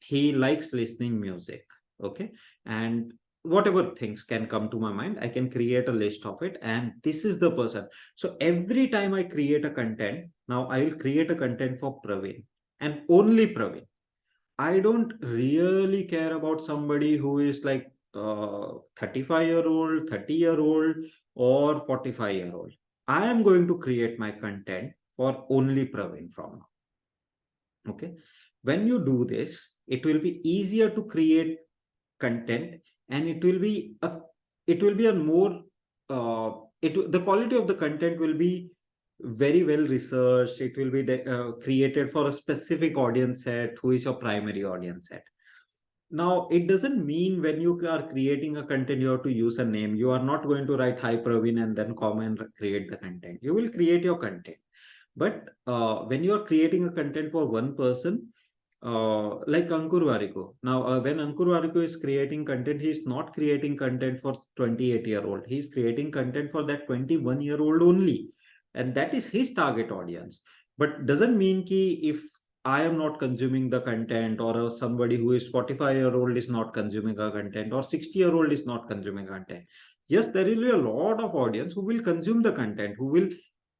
he likes listening music. Okay, and whatever things can come to my mind, I can create a list of it, and this is the person. So every time I create a content, now I will create a content for Praveen and only Praveen. I don't really care about somebody who is like 35-year-old, 30-year-old, or 45-year-old. I am going to create my content for only Praveen from now. Okay, when you do this, it will be easier to create content, and it will be a more the quality of the content will be very well researched. It will be created for a specific audience set, who is your primary audience set. Now, it doesn't mean when you are creating a content, you have to use a name. You are not going to write "Hi Praveen" and then come and create the content. You will create your content. But when you are creating a content for one person, like Ankur Warikoo. Now, when Ankur Warikoo is creating content, he is not creating content for 28-year-old. He is creating content for that 21-year-old only. And that is his target audience. But doesn't mean ki if I am not consuming the content, or somebody who is 45-year-old is not consuming a content, or 60-year-old is not consuming content. Yes, there will be a lot of audience who will consume the content, who will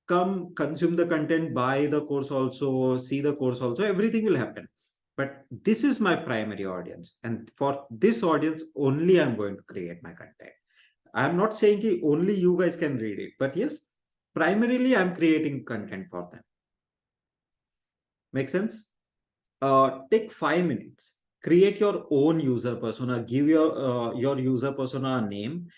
come consume the content, buy the course also, see the course also, everything will happen. But this is my primary audience, and for this audience only I'm going to create my content. I'm not saying that only you guys can read it, but yes, primarily I'm creating content for them. Make sense? Take 5 minutes. Create your own user persona. Give your user persona a name,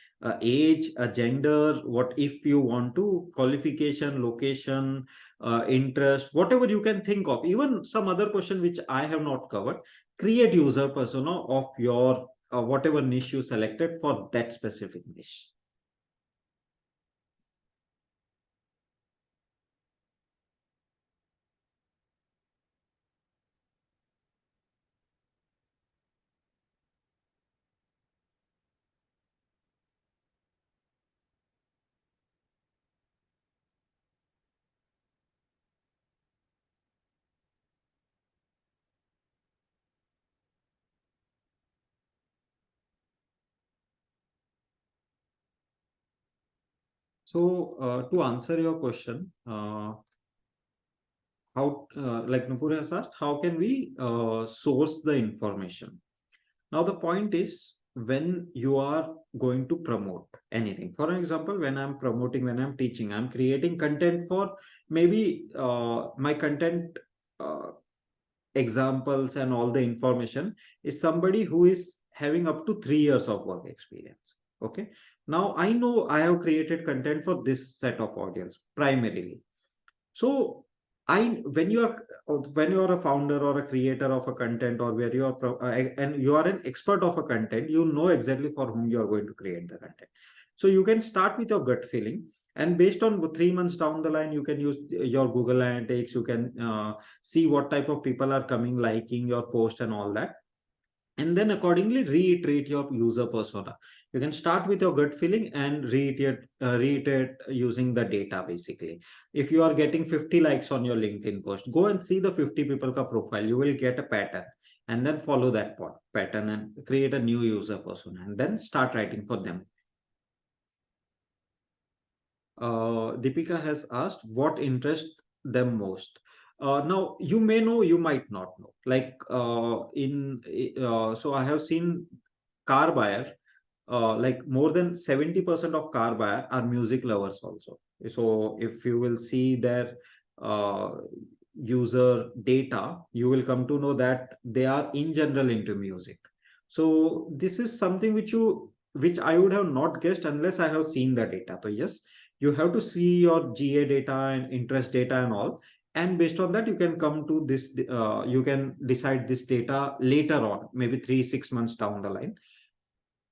age, a gender, what if you want to, qualification, location, interest, whatever you can think of. Even some other question which I have not covered. Create user persona of your whatever niche you selected for that specific niche. So to answer your question, how like Nupur has asked, how can we source the information? Now the point is, when you are going to promote anything, for example, when I'm promoting, when I'm teaching, I'm creating content for maybe my content examples and all the information is somebody who is having up to 3 years of work experience. Okay, now I know I have created content for this set of audience primarily. So when you are a founder or a creator of a content, or where you are and you are an expert of a content, you know exactly for whom you are going to create the content. So you can start with your gut feeling, and based on 3 months down the line, you can use your Google Analytics. You can see what type of people are coming, liking your post and all that. and then accordingly reiterate your user persona. You can start with your gut feeling and reiterate using the data. Basically, if you are getting 50 likes on your LinkedIn post, go and see the 50 people ka profile. You will get a pattern, and then follow that pattern and create a new user persona, and then start writing for them. Deepika has asked what interests them most. Now you may know, you might not know. Like so I have seen car buyer, like more than 70% of car buyer are music lovers also. So if you will see their user data, you will come to know that they are in general into music. So this is something which I would have not guessed unless I have seen the data. So yes, you have to see your GA data and interest data and all, and based on that you can come to this, you can decide this data later on, maybe 3-6 months down the line.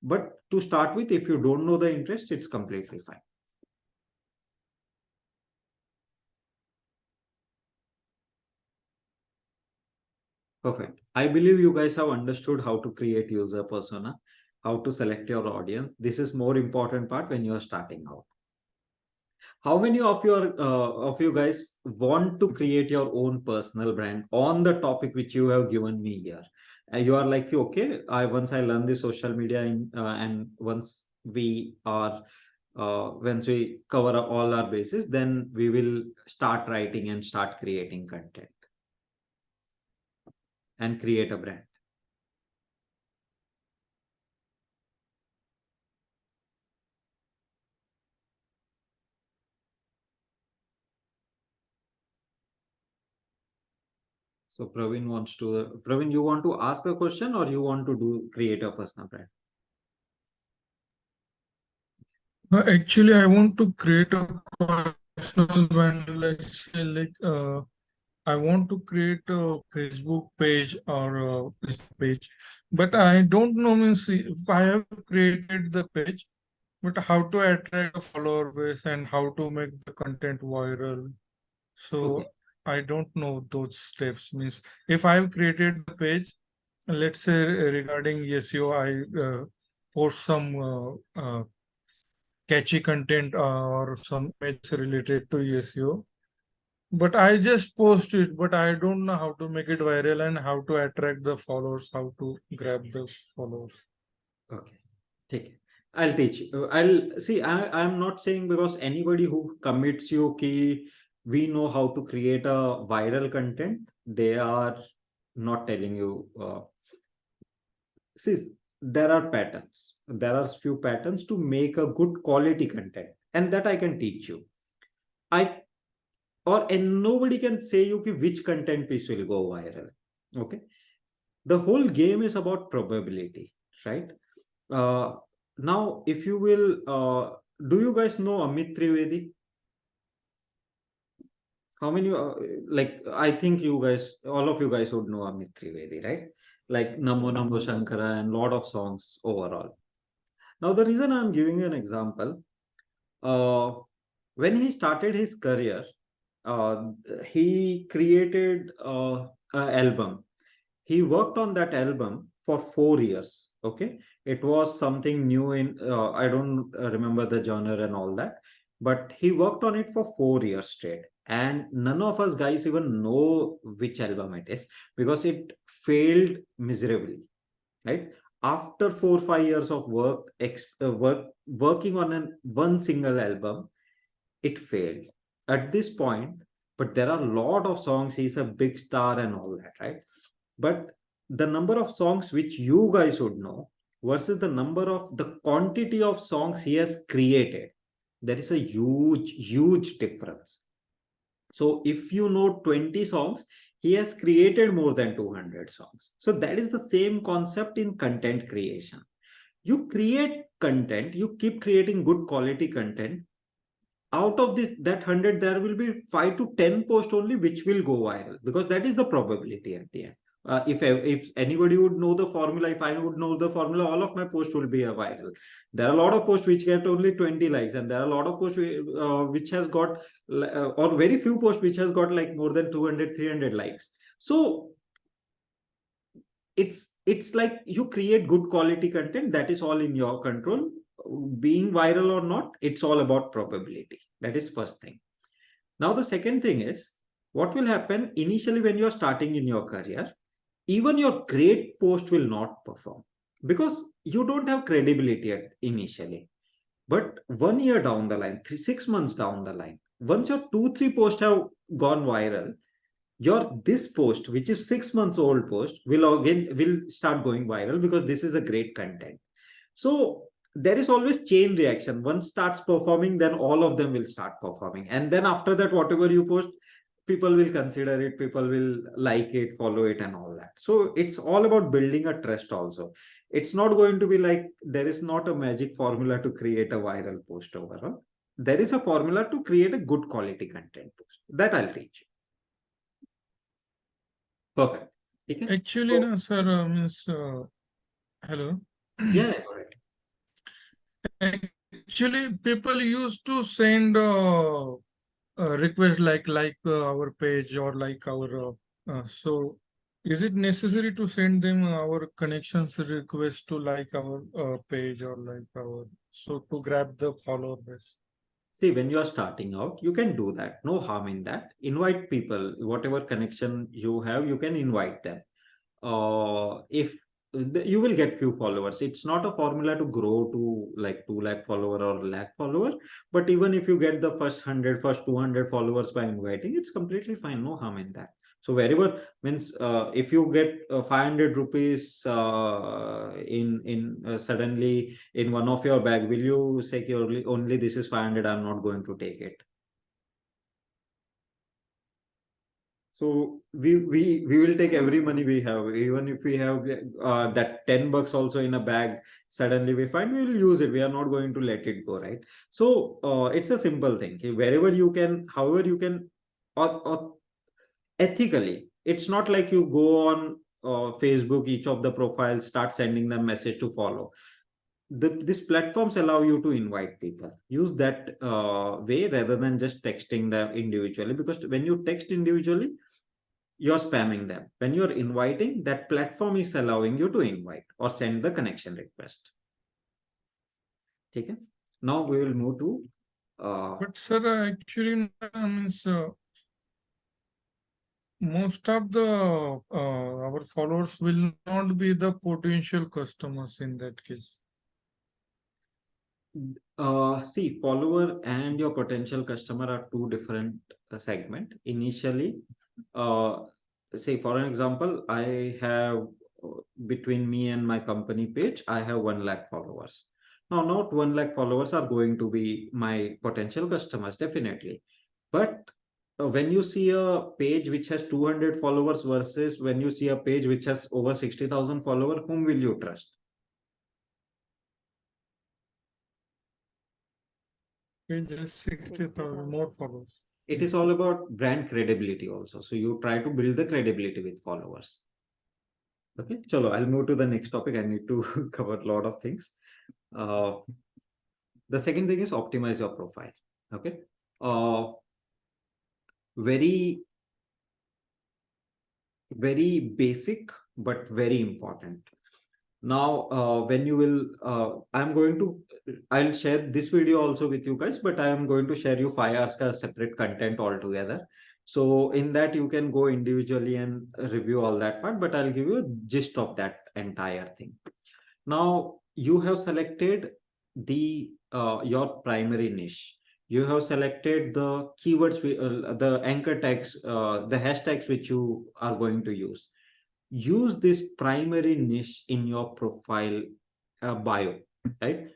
But to start with, if you don't know the interest, it's completely fine. Perfect. I believe you guys have understood how to create user persona, how to select your audience. This is more important part when you are starting out. How many of you guys want to create your own personal brand on the topic which you have given me here? You are like, okay, once I learn the social media and once we cover all our bases, then we will start writing and start creating content and create a brand. So Praveen, you want to ask a question or you want to create a personal brand?
Actually, I want to create a personal brand. Let's say, like, I want to create a Facebook page or a page, but I don't know, means if I have created the page, but how to attract a follower base and how to make the content viral. So
Okay.
I don't know those steps. Means if I've created the page, let's say regarding SEO, I post some catchy content or some image related to SEO. But I just post it, but I don't know how to make it viral and how to attract the followers, how to grab the followers.
Okay, take it. I'll teach you. I'll see. I'm not saying because anybody who commits you ki we know how to create a viral content, they are not telling you. See, there are patterns. There are few patterns to make a good quality content, and that I can teach you. And nobody can say you ki which content piece will go viral. Okay, the whole game is about probability, right? Now, if you will, do you guys know Amit Trivedi? How many, like, I think you guys, all of you guys would know Amit Trivedi, right? Like Namo Namo Shankara and lot of songs overall. Now, the reason I'm giving you an example, when he started his career, he created an album. He worked on that album for 4 years. Okay, it was something new in I don't remember the genre and all that, but he worked on it for 4 years straight, and none of us guys even know which album it is because it failed miserably, right? After 4-5 years of working on one single album, it failed at this point. But there are a lot of songs. He's a big star and all that, right? But the number of songs which you guys would know versus the quantity of songs he has created, there is a huge difference. So if you know 20 songs, he has created more than 200 songs. So that is the same concept in content creation. You create content, you keep creating good quality content. Out of that 100, there will be 5 to 10 posts only which will go viral, because that is the probability at the end. If anybody would know the formula, if I would know the formula, all of my posts will be a viral. There are a lot of posts which get only 20 likes, and there are a lot of posts which has got or very few posts which has got like more than 200-300 likes. So it's it's like you create good quality content, that is all in your control. Being viral or not, it's all about probability. That is first thing. Now the second thing is, what will happen initially when you're starting in your career, even your great post will not perform because you don't have credibility initially. But 1 year down the line, 6 months down the line, once your 2-3 posts have gone viral, your this post, which is 6 months old post, will start going viral because this is a great content. So there is always chain reaction. One starts performing, then all of them will start performing, and then after that, whatever you post, people will consider it, people will like it, follow it, and all that. So it's all about building a trust also. It's not going to be like, there is not a magic formula to create a viral post overall. There is a formula to create a good quality content post that I'll teach you. Perfect. Okay.
Actually,
So-
no, sir, means, hello.
Yeah, correct.
Actually, people used to send request like our page or like our so is it necessary to send them our connections request to like our page or like our, so to grab the follower base?
See, when you are starting out, you can do that. No harm in that. Invite people, whatever connection you have, you can invite them. If you will get few followers, it's not a formula to grow to like 2 lakh follower or lakh follower. But even if you get the first 100, first 200 followers by inviting, it's completely fine. No harm in that. So wherever means, if you get 500 rupees in suddenly in one of your bag, will you say only this is 500, I'm not going to take it? So we will take every money we have, even if we have that $10 also in a bag. Suddenly we find, we will use it. We are not going to let it go, right? So it's a simple thing. Wherever you can, however you can, or ethically. It's not like you go on Facebook, each of the profiles, start sending them message to follow. These platforms allow you to invite people. Use that way rather than just texting them individually, because when you text individually, you're spamming them. When you're inviting, that platform is allowing you to invite or send the connection request. Okay. Now we will move to
But sir, actually, means most of the our followers will not be the potential customers in that case.
see, follower and your potential customer are two different segment. Initially, say for an example, I have between me and my company page, I have 1 lakh followers. Now, not 1 lakh followers are going to be my potential customers, definitely. But when you see a page which has 200 followers versus when you see a page which has over 60,000 followers, whom will you trust?
Page has 60,000 more followers.
It is all about brand credibility also. So you try to build the credibility with followers. Okay, chalo, I'll move to the next topic. I need to cover a lot of things. The second thing is optimize your profile. Okay. Very basic, but very important. Now, when you will, I'll share this video also with you guys, but I am going to share you 5 hours ka separate content altogether. So in that you can go individually and review all that part, but I'll give you a gist of that entire thing. Now you have selected the your primary niche. You have selected the keywords, the anchor tags, the hashtags which you are going to use. Use this primary niche in your profile bio, right?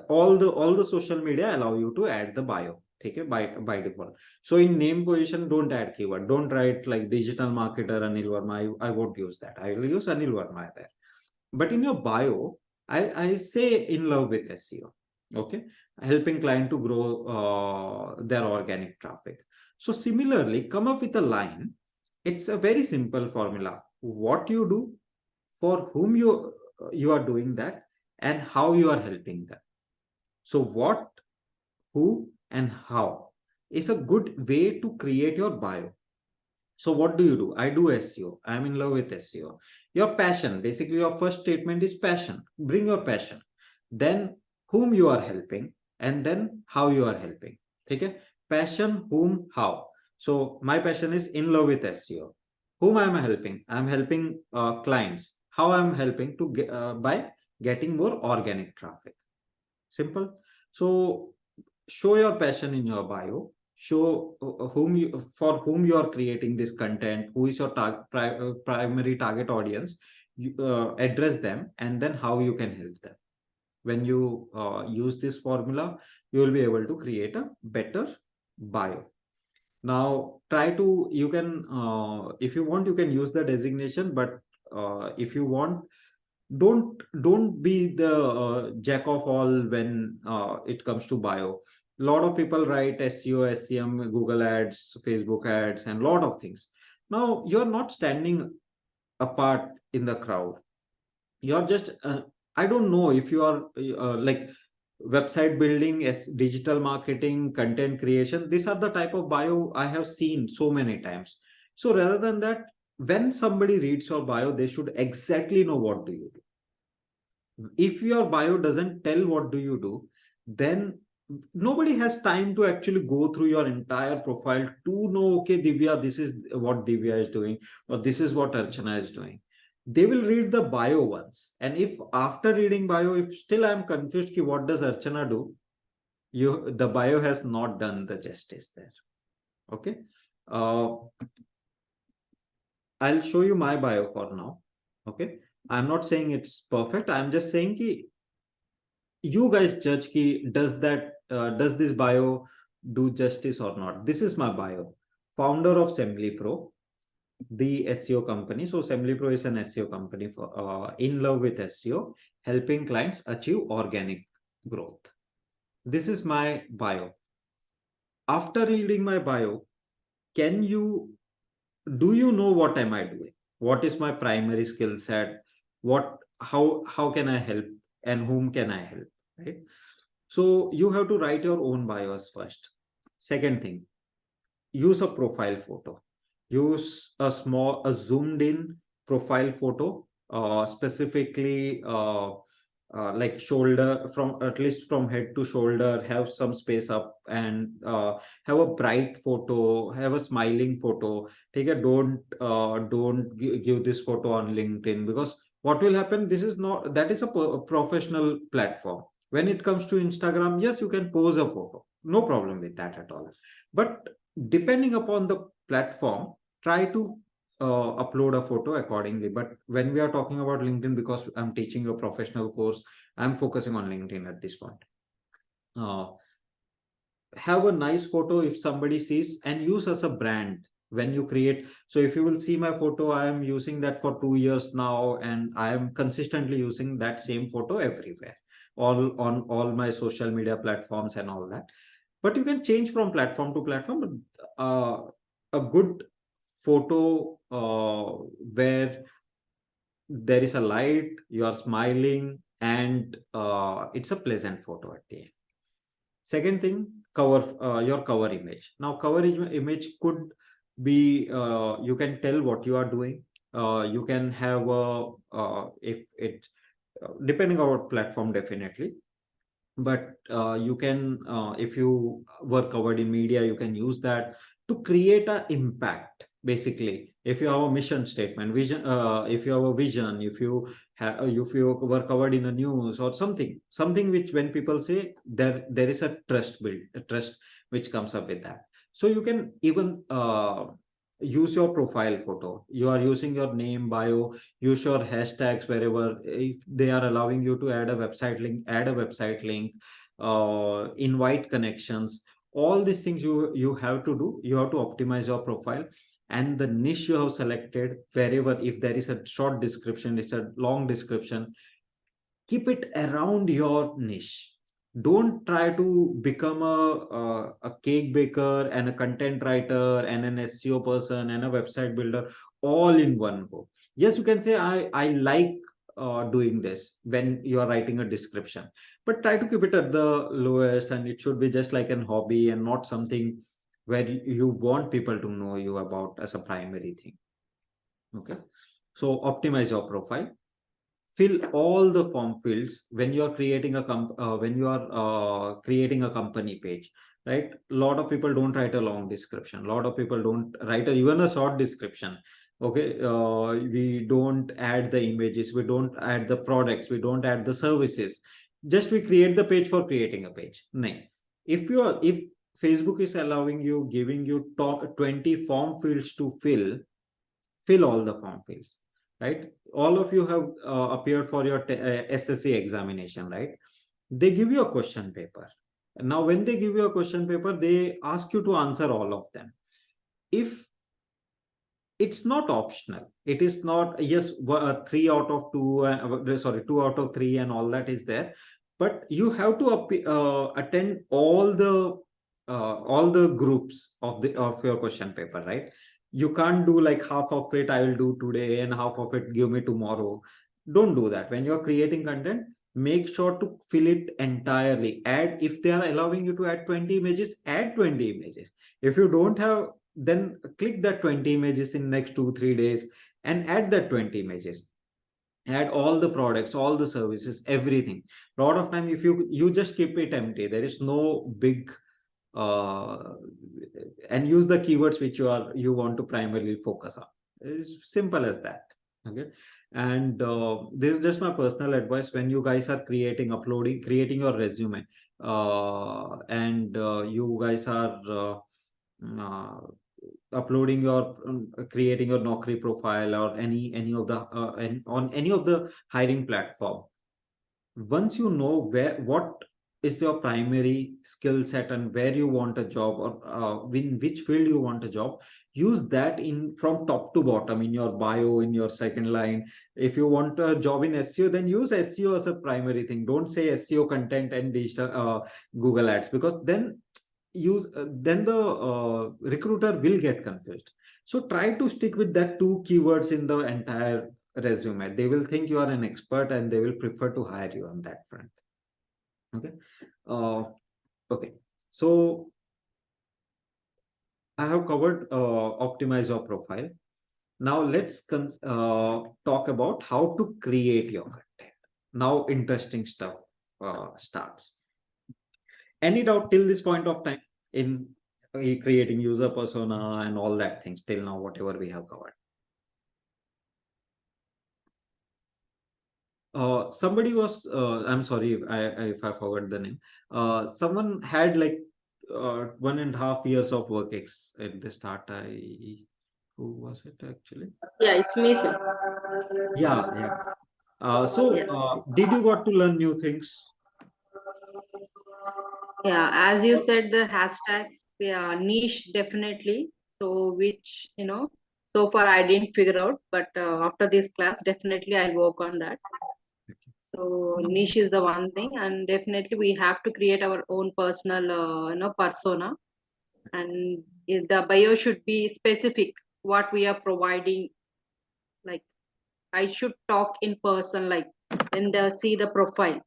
All the social media allow you to add the bio. Okay, by default. So in name position, don't add keyword. Don't write like digital marketer Anil Verma. I won't use that. I will use Anil Verma there. But in your bio, I say in love with SEO. Okay, helping client to grow their organic traffic. So similarly, come up with a line. It's a very simple formula. What you do, for whom you are doing that, and how you are helping them. So what, who, and how is a good way to create your bio. So what do? I do SEO. I'm in love with SEO. Your passion, basically your first statement is passion. Bring your passion. Then whom you are helping, and then how you are helping. Okay? Passion, whom, how. So my passion is in love with SEO. Whom I'm helping? I'm helping clients. How I'm helping to get by getting more organic traffic. Simple. So show your passion in your bio. Show for whom you are creating this content, who is your primary target audience. You address them, and then how you can help them. When you use this formula, you will be able to create a better bio. Now try to, you can if you want, you can use the designation, but if you want, don't be the jack of all when it comes to bio. A lot of people write SEO, SEM, Google ads, Facebook ads, and a lot of things. Now you're not standing apart in the crowd. You're just I don't know if you are like website building, as digital marketing, content creation. These are the type of bio I have seen so many times. So rather than that, when somebody reads your bio, they should exactly know what do you do. If your bio doesn't tell what do you do, then nobody has time to actually go through your entire profile to know, okay, Divya, this is what Divya is doing, or this is what Archana is doing. They will read the bio once, and if after reading bio, if still I'm confused ki what does Archana do, the bio has not done the justice there. Okay. I'll show you my bio for now. Okay. I'm not saying it's perfect. I'm just saying ki you guys judge ki does this bio do justice or not. This is my bio. Founder of SemblyPro, the SEO company. So SemblyPro is an SEO company for in love with SEO, helping clients achieve organic growth. This is my bio. After reading my bio, do you know what am I doing? What is my primary skill set? How can I help, and whom can I help? Right? So you have to write your own bios first. Second thing, use a profile photo. Use a zoomed in profile photo, specifically like shoulder, from at least from head to shoulder, have some space up, and have a bright photo, have a smiling photo. Take a don't give this photo on LinkedIn, because what will happen, that is a professional platform. When it comes to Instagram, yes, you can pose a photo, no problem with that at all, but depending upon the platform, try to upload a photo accordingly. But when we are talking about LinkedIn, because I'm teaching a professional course, I'm focusing on LinkedIn at this point. Have a nice photo if somebody sees, and use as a brand when you create. So if you will see my photo, I am using that for 2 years now, and I am consistently using that same photo everywhere, on all my social media platforms and all that. But you can change from platform to platform. A good photo where there is a light, you are smiling, and it's a pleasant photo at the end. Second thing, your cover image. Now cover image could be, you can tell what you are doing. You can have if it depending on what platform, definitely. But you can, if you were covered in media, you can use that to create an impact. Basically, if you have a mission statement, vision, if you have a vision, if you were covered in the news or something which, when people say, there is a trust which comes up with that. So you can even use your profile photo. You are using your name, bio, use your hashtags wherever. If they are allowing you to add a website link, invite connections. All these things you have to do. You have to optimize your profile, and the niche you have selected, wherever, if there is a short description, it's a long description, keep it around your niche. Don't try to become a cake baker and a content writer and an SEO person and a website builder all in one go. Yes, you can say I like doing this when you are writing a description, but try to keep it at the lowest, and it should be just like an hobby and not something where you want people to know you about as a primary thing. Okay, so optimize your profile. Fill all the form fields when you are creating a creating a company page, right? A lot of people don't write a long description. A lot of people don't write even a short description. Okay, we don't add the images, we don't add the products, we don't add the services. Just we create the page for creating a page. No. If Facebook is allowing you, giving you top 20 form fields to fill all the form fields, right? All of you have appeared for your SSC examination, right? They give you a question paper. Now, when they give you a question paper, they ask you to answer all of them. If it's not optional, it is not, yes, 3 out of 2, sorry, 2 out of 3 and all that is there, but you have to attend all the groups of your question paper, right? You can't do like half of it I will do today and half of it give me tomorrow. Don't do that. When you're creating content, make sure to fill it entirely. Add, if they are allowing you to add 20 images, add 20 images. If you don't have, then click that 20 images in next 2-3 days and add that 20 images. Add all the products, all the services, everything. A lot of time, if you just keep it empty, there is no big and use the keywords which you want to primarily focus on. It's simple as that. Okay, and this is just my personal advice. When you guys are creating your resume, and you guys are uh, uploading your creating your Naukri profile or any of the on any of the hiring platform, once you know what is your primary skill set and where you want a job, or in which field you want a job, use that in from top to bottom in your bio, in your second line. If you want a job in SEO, then use SEO as a primary thing. Don't say SEO content and digital Google ads, because then the recruiter will get confused. So try to stick with that 2 keywords in the entire resume. They will think you are an expert and they will prefer to hire you on that front. Okay. Okay, so I have covered optimize your profile. Now let's talk about how to create your content. Now interesting stuff starts. Any doubt till this point of time in creating user persona and all that things till now, whatever we have covered? Somebody was, I'm sorry if I forgot the name. Someone had like 1.5 years of work at the start. Who was it actually?
Yeah, it's me, sir.
Yeah. Did you got to learn new things?
Yeah, as you said, the hashtags, yeah, niche definitely. So which, so far I didn't figure out, but after this class, definitely I'll work on that. So niche is the one thing, and definitely we have to create our own personal, persona, and the bio should be specific what we are providing. Like I should talk in person, like when they see the profile.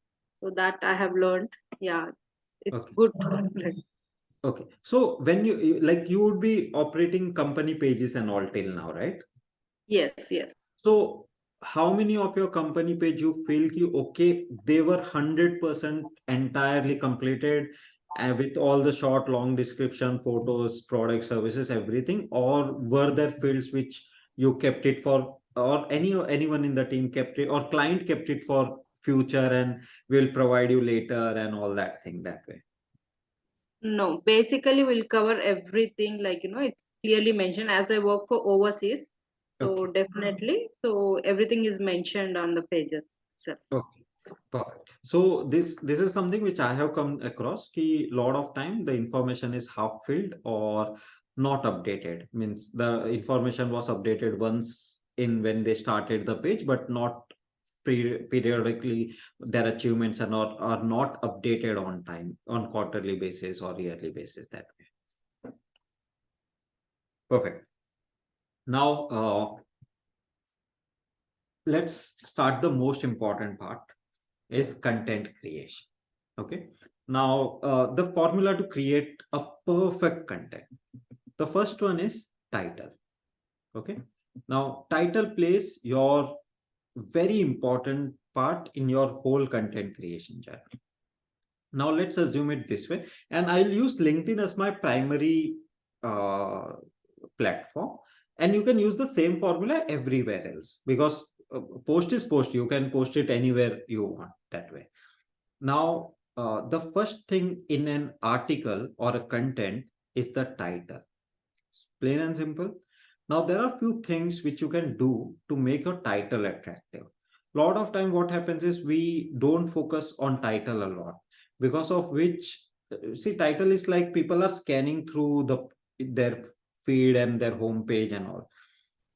So that I have learned. Yeah, it's
Okay.
good.
Okay. So when you would be operating company pages and all till now, right?
Yes.
So how many of your company page you feel okay, they were 100% entirely completed with all the short, long description, photos, product, services, everything, or were there fields which you kept it for, or anyone in the team kept it, or client kept it for future and will provide you later and all that thing that way?
No, basically we'll cover everything, like, it's clearly mentioned as I work for overseas. So
Okay.
definitely, so everything is mentioned on the pages itself.
Okay. Perfect. So this is something which I have come across. Ki lot of time the information is half filled or not updated. Means the information was updated once in when they started the page, but not periodically. Their achievements are not updated on time, on quarterly basis or yearly basis, that way. Perfect. Now let's start the most important part, is content creation. Okay. Now, the formula to create a perfect content. The first one is title. Okay. Now, title plays your very important part in your whole content creation journey. Now, let's assume it this way, and I'll use LinkedIn as my primary platform, and you can use the same formula everywhere else, because post is post. You can post it anywhere you want that way. Now, the first thing in an article or a content is the title. Plain and simple. Now, there are few things which you can do to make your title attractive. Lot of time what happens is we don't focus on title a lot, because of which, see, title is like people are scanning through their feed and their homepage and all.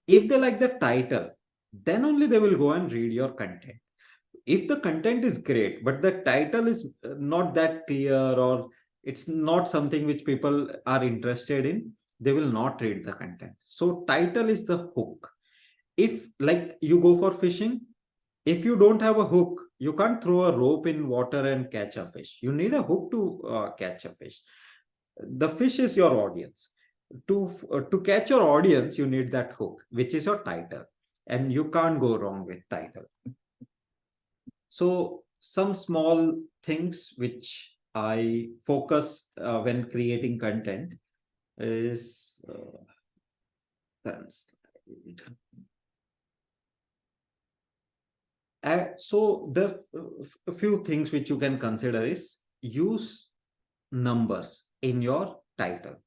If they like the title, then only they will go and read your content. If the content is great, but the title is not that clear, or it's not something which people are interested in, they will not read the content. So title is the hook. If like you go for fishing, if you don't have a hook, you can't throw a rope in water and catch a fish. You need a hook to catch a fish. The fish is your audience. To catch your audience, you need that hook, which is your title, and you can't go wrong with title. So some small things which I focus when creating content is so the few things which you can consider is use numbers in your title.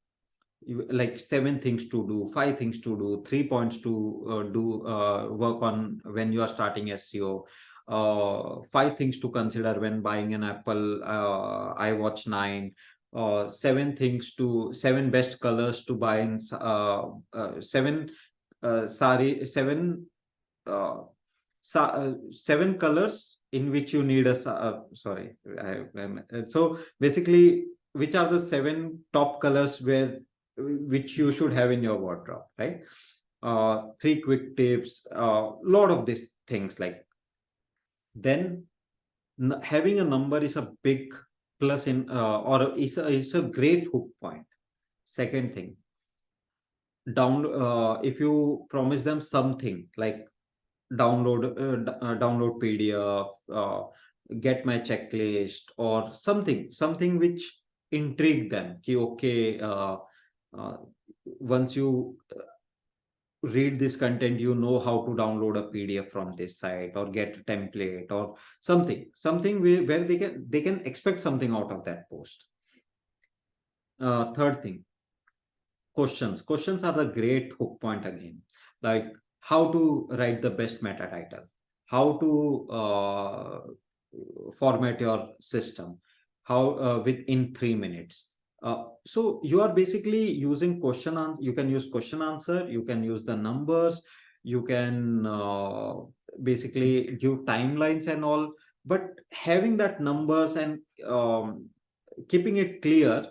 Like 7 things to do, 5 things to do, 3 points to do work on when you are starting SEO, 5 things to consider when buying an Apple iWatch 9, 7 best colors to buy in, 7 7 colors in which you need a so basically, which are the 7 top colors which you should have in your wardrobe, right? 3 quick tips, lot of these things. Like, then having a number is a big plus in or is a great hook point. Second thing, if you promise them something like download PDF, get my checklist, or something which intrigue them. Okay, once you read this content, you know how to download a PDF from this site, or get a template, or something where they can expect something out of that post. Third thing, questions are the great hook point again. Like, how to write the best meta title, how to format your system, how within 3 minutes. So you are basically using you can use question answer, you can use the numbers, you can basically give timelines and all, but having that numbers and keeping it clear.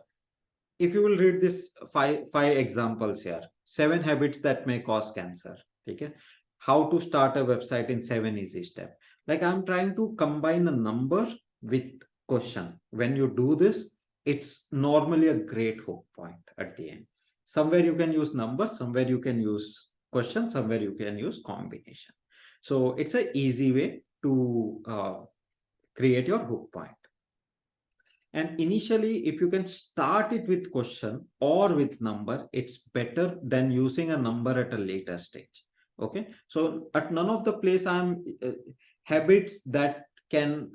If you will read this five examples here: 7 habits that may cause cancer. Okay, how to start a website in 7 easy steps. Like, I'm trying to combine a number with question. When you do this, it's normally a great hook point at the end. Somewhere you can use numbers, somewhere you can use question, somewhere you can use combination. So it's an easy way to create your hook point. And initially, if you can start it with question or with number, it's better than using a number at a later stage. Okay, so at none of the place I'm habits that can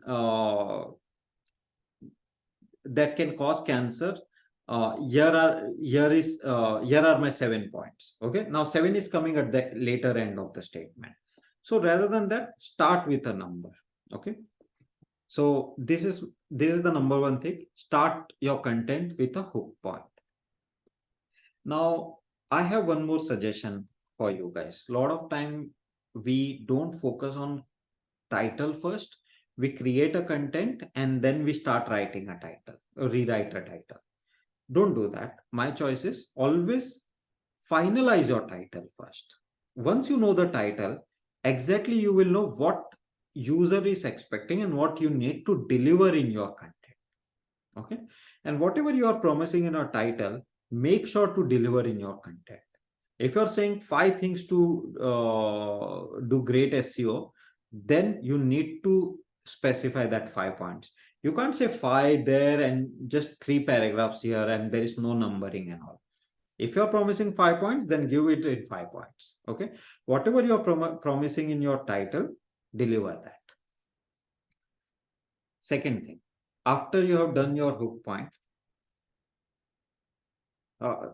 cause cancer. Here are my 7 points. Okay, now 7 is coming at the later end of the statement. So rather than that, start with a number. Okay, so this is the number one thing. Start your content with a hook point. Now, I have one more suggestion for you guys. A lot of time we don't focus on title first. We create a content and then we start writing a title or rewrite a title. Don't do that. My choice is always finalize your title first. Once you know the title, exactly you will know what user is expecting and what you need to deliver in your content. Okay. And whatever you are promising in your title, make sure to deliver in your content. If you're saying 5 things to do great SEO, then you need to specify that 5 points. You can't say 5 there and just 3 paragraphs here and there is no numbering and all. If you're promising 5 points, then give it in 5 points. Okay. Whatever you're promising in your title, deliver that. Second thing, after you have done your hook point,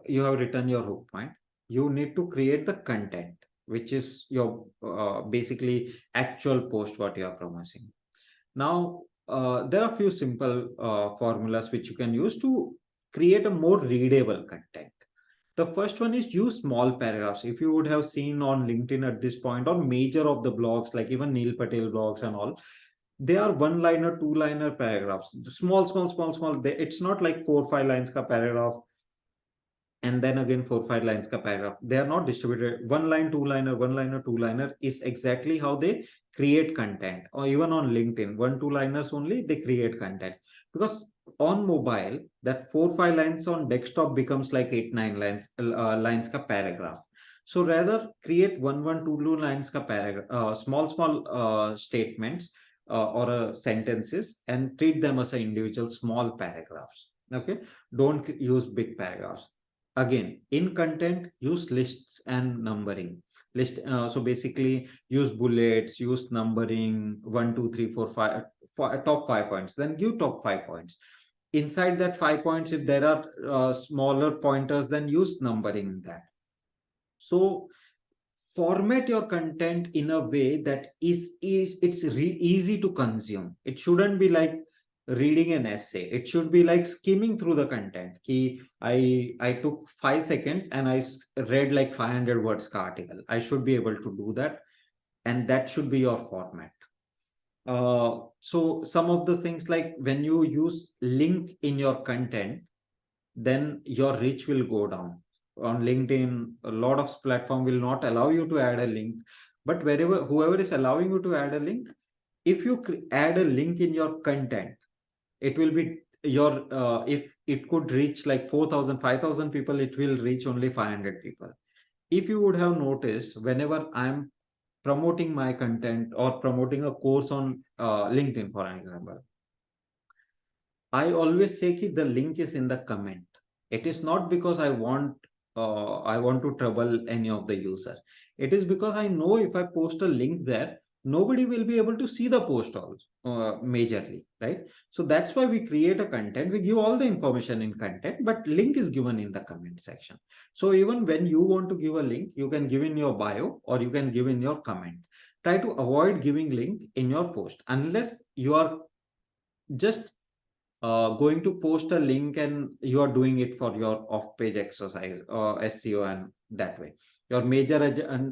you have written your hook point, you need to create the content, which is your basically actual post what you are promising. Now, there are a few simple formulas which you can use to create a more readable content. The first one is use small paragraphs. If you would have seen on LinkedIn at this point, or major of the blogs, like even Neil Patel blogs and all, they are one-liner, two-liner paragraphs. Small. It's not like 4-5 lines ka paragraph and then again 4-5 lines ka paragraph. They are not distributed. One line, two-liner, two-liner is exactly how they create content. Or even on LinkedIn, 1-2 liners only, they create content. Because on mobile, that 4-5 lines on desktop becomes like 8-9 lines ka paragraph. So rather create 1-2 lines ka paragraph, small statements or sentences, and treat them as an individual small paragraphs. Okay, don't use big paragraphs. Again, in content, use lists and numbering. So basically use bullets, use numbering, 1, 2, 3, 4, 5, top 5 points. Then give top 5 points. Inside that 5 points, if there are smaller pointers, then use numbering in that. So format your content in a way that it's easy to consume. It shouldn't be like reading an essay. It should be like skimming through the content. I took 5 seconds and I read like 500 words article. I should be able to do that, and that should be your format. So some of the things, like when you use link in your content, then your reach will go down. On LinkedIn, a lot of platform will not allow you to add a link, but whoever is allowing you to add a link, if you add a link in your content, it will be your if it could reach like 4,000, 5,000 people, it will reach only 500 people. If you would have noticed, whenever I'm promoting my content or promoting a course on LinkedIn, for an example, I always say that the link is in the comment. It is not because I want to trouble any of the user. It is because I know if I post a link there, nobody will be able to see the post also majorly, right? So that's why we create a content. We give all the information in content, but link is given in the comment section. So even when you want to give a link, you can give in your bio or you can give in your comment. Try to avoid giving link in your post unless you are just going to post a link and you are doing it for your off-page exercise or SEO, and that way. Your major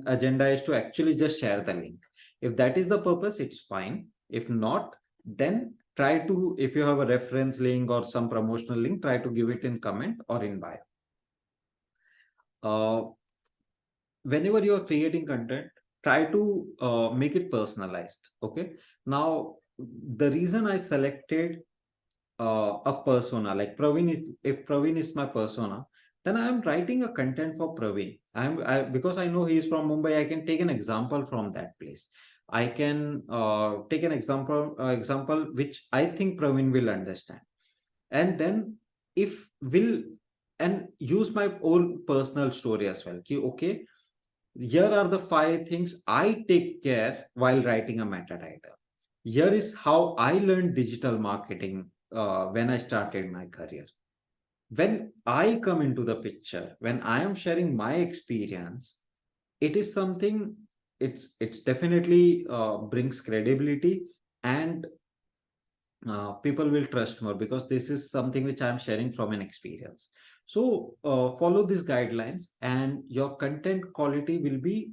agenda is to actually just share the link. If that is the purpose, it's fine. If not, then try to, if you have a reference link or some promotional link, try to give it in comment or in bio. Whenever you are creating content, try to make it personalized. Okay. Now, the reason I selected a persona like Praveen, if Praveen is my persona, then I am writing a content for Praveen. Because I know he is from Mumbai, I can take an example from that place. I can take an example which I think Praveen will understand, and then if will and use my own personal story as well. Okay, here are the 5 things I take care while writing a meta title. Here is how I learned digital marketing when I started my career. When I come into the picture, when I am sharing my experience, it is something, it's definitely brings credibility, and people will trust more because this is something which I'm sharing from an experience. So follow these guidelines and your content quality will be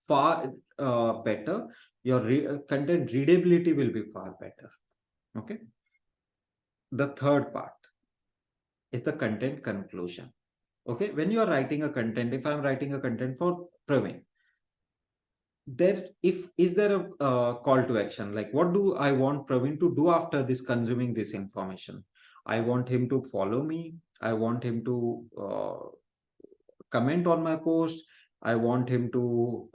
far better. Your content readability will be far better. Okay. The third part is the content conclusion. Okay. When you are writing a content, if I'm writing a content for Praveen, is there a call to action? Like, what do I want Praveen to do after this consuming this information? I want him to follow me. I want him to comment on my post. I want him to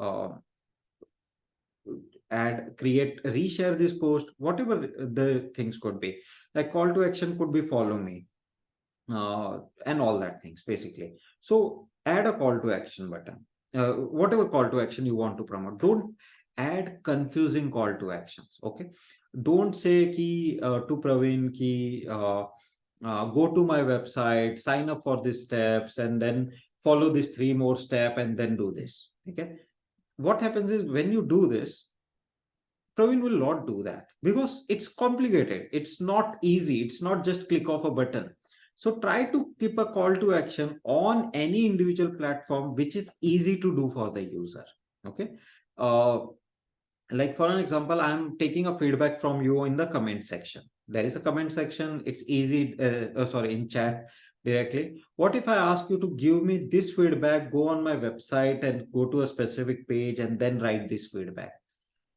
create, reshare this post, whatever the things could be. Like call to action could be follow me, and all that things basically. So add a call to action button. Whatever call to action you want to promote, don't add confusing call to actions. Okay, don't say ki to Praveen ki go to my website, sign up for these steps, and then follow these 3 more steps, and then do this. Okay, what happens is when you do this, Praveen will not do that because it's complicated. It's not easy. It's not just click off a button. So try to keep a call to action on any individual platform, which is easy to do for the user. Okay. Like for an example, I'm taking a feedback from you in the comment section. There is a comment section. It's easy. Sorry, in chat directly. What if I ask you to give me this feedback, go on my website and go to a specific page and then write this feedback?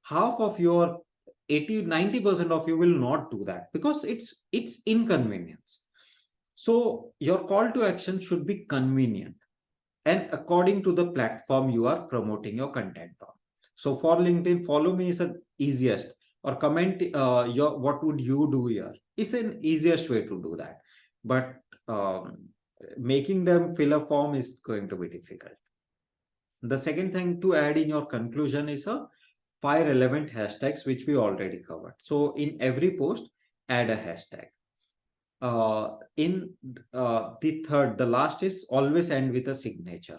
Half of your 80-90% of you will not do that because it's inconvenience. So your call to action should be convenient and according to the platform you are promoting your content on. So for LinkedIn, follow me is the easiest, or comment your what would you do here is an easiest way to do that. But making them fill a form is going to be difficult. The second thing to add in your conclusion is a 5 relevant hashtags, which we already covered. So in every post, add a hashtag. The last is always end with a signature.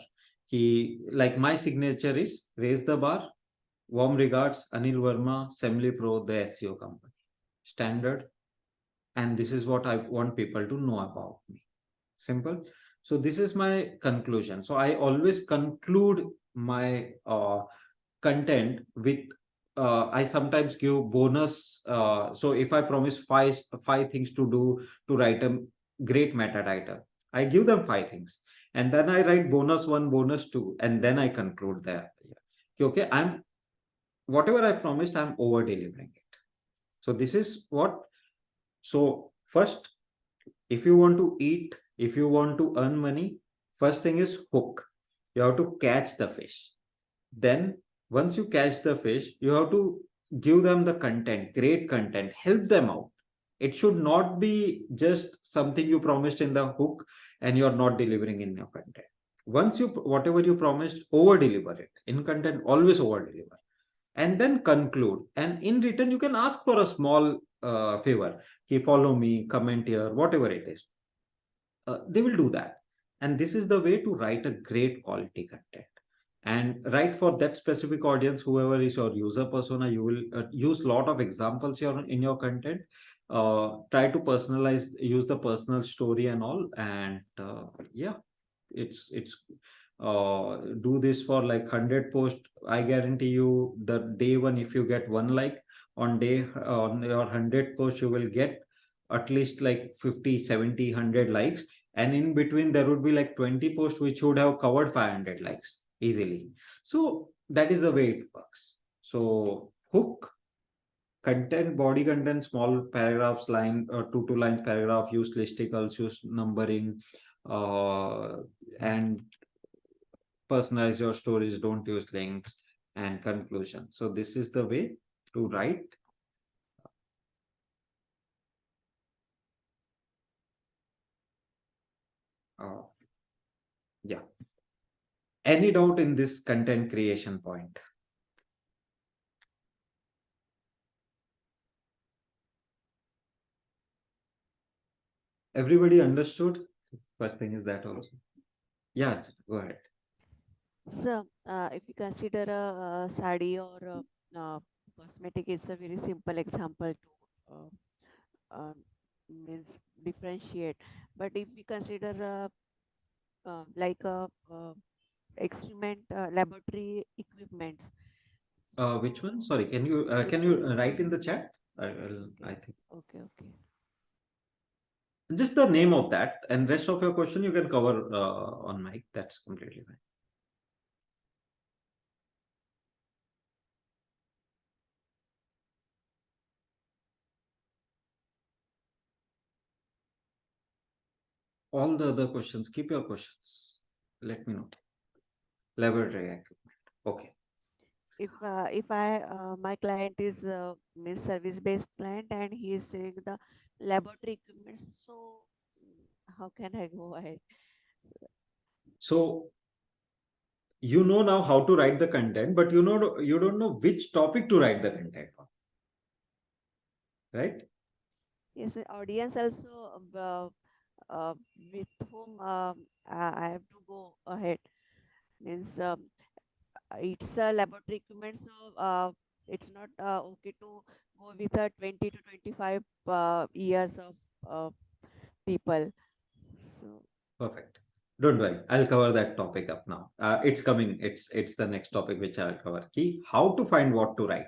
Like my signature is raise the bar, warm regards, Anil Verma, Semly Pro, the SEO company. Standard. And this is what I want people to know about me. Simple. So this is my conclusion. So I always conclude my content with I sometimes give bonus. So if I promise five things to do to write a great meta title, I give them 5 things, and then I write bonus 1, bonus 2, and then I conclude there. Okay, I'm whatever I promised, I'm over delivering it. So this is what. So first, if you want to eat, if you want to earn money, first thing is hook. You have to catch the fish. Then once you catch the fish, you have to give them the content, great content, help them out. It should not be just something you promised in the hook and you're not delivering in your content. Once you, whatever you promised, over deliver it. In content, always over deliver. And then conclude. And in return, you can ask for a small favor. Hey, follow me, comment here, whatever it is. They will do that. And this is the way to write a great quality content. And write for that specific audience, whoever is your user persona. You will use a lot of examples in your content. Try to personalize, use the personal story and all. And yeah, it's do this for like 100 posts. I guarantee you the day one, if you get 1 like, on your 100 posts, you will get at least like 50, 70, 100 likes. And in between, there would be like 20 posts which would have covered 500 likes easily. So that is the way it works. So hook, content, body content, small paragraphs, line or 2 lines paragraph, use listicles, use numbering, and personalize your stories, don't use links, and conclusion. So this is the way to write. Yeah. Any doubt in this content creation point? Everybody understood? First thing is that also. Yeah, go ahead.
So, if you consider a sari or cosmetic, it's a very simple example to means differentiate. But if we consider like a experiment laboratory equipments.
Which one?
So,
Sorry, can you write in the chat? I think
okay, okay.
just the name of that, and rest of your question you can cover on mic. That's completely fine. all the other questions, keep your questions. Let me know. Laboratory equipment. Okay.
If my client is means service based client and he is saying the laboratory equipment, so how can I go ahead?
So you know now how to write the content, but you don't know which topic to write the content on. Right?
Yes, with audience also with whom I have to go ahead. Means it's a laboratory equipment, so it's not okay to go with a 20 to 25 years of people. So
Perfect. Don't worry. I'll cover that topic up now. It's coming. It's the next topic which I'll cover. Key, how to find what to write.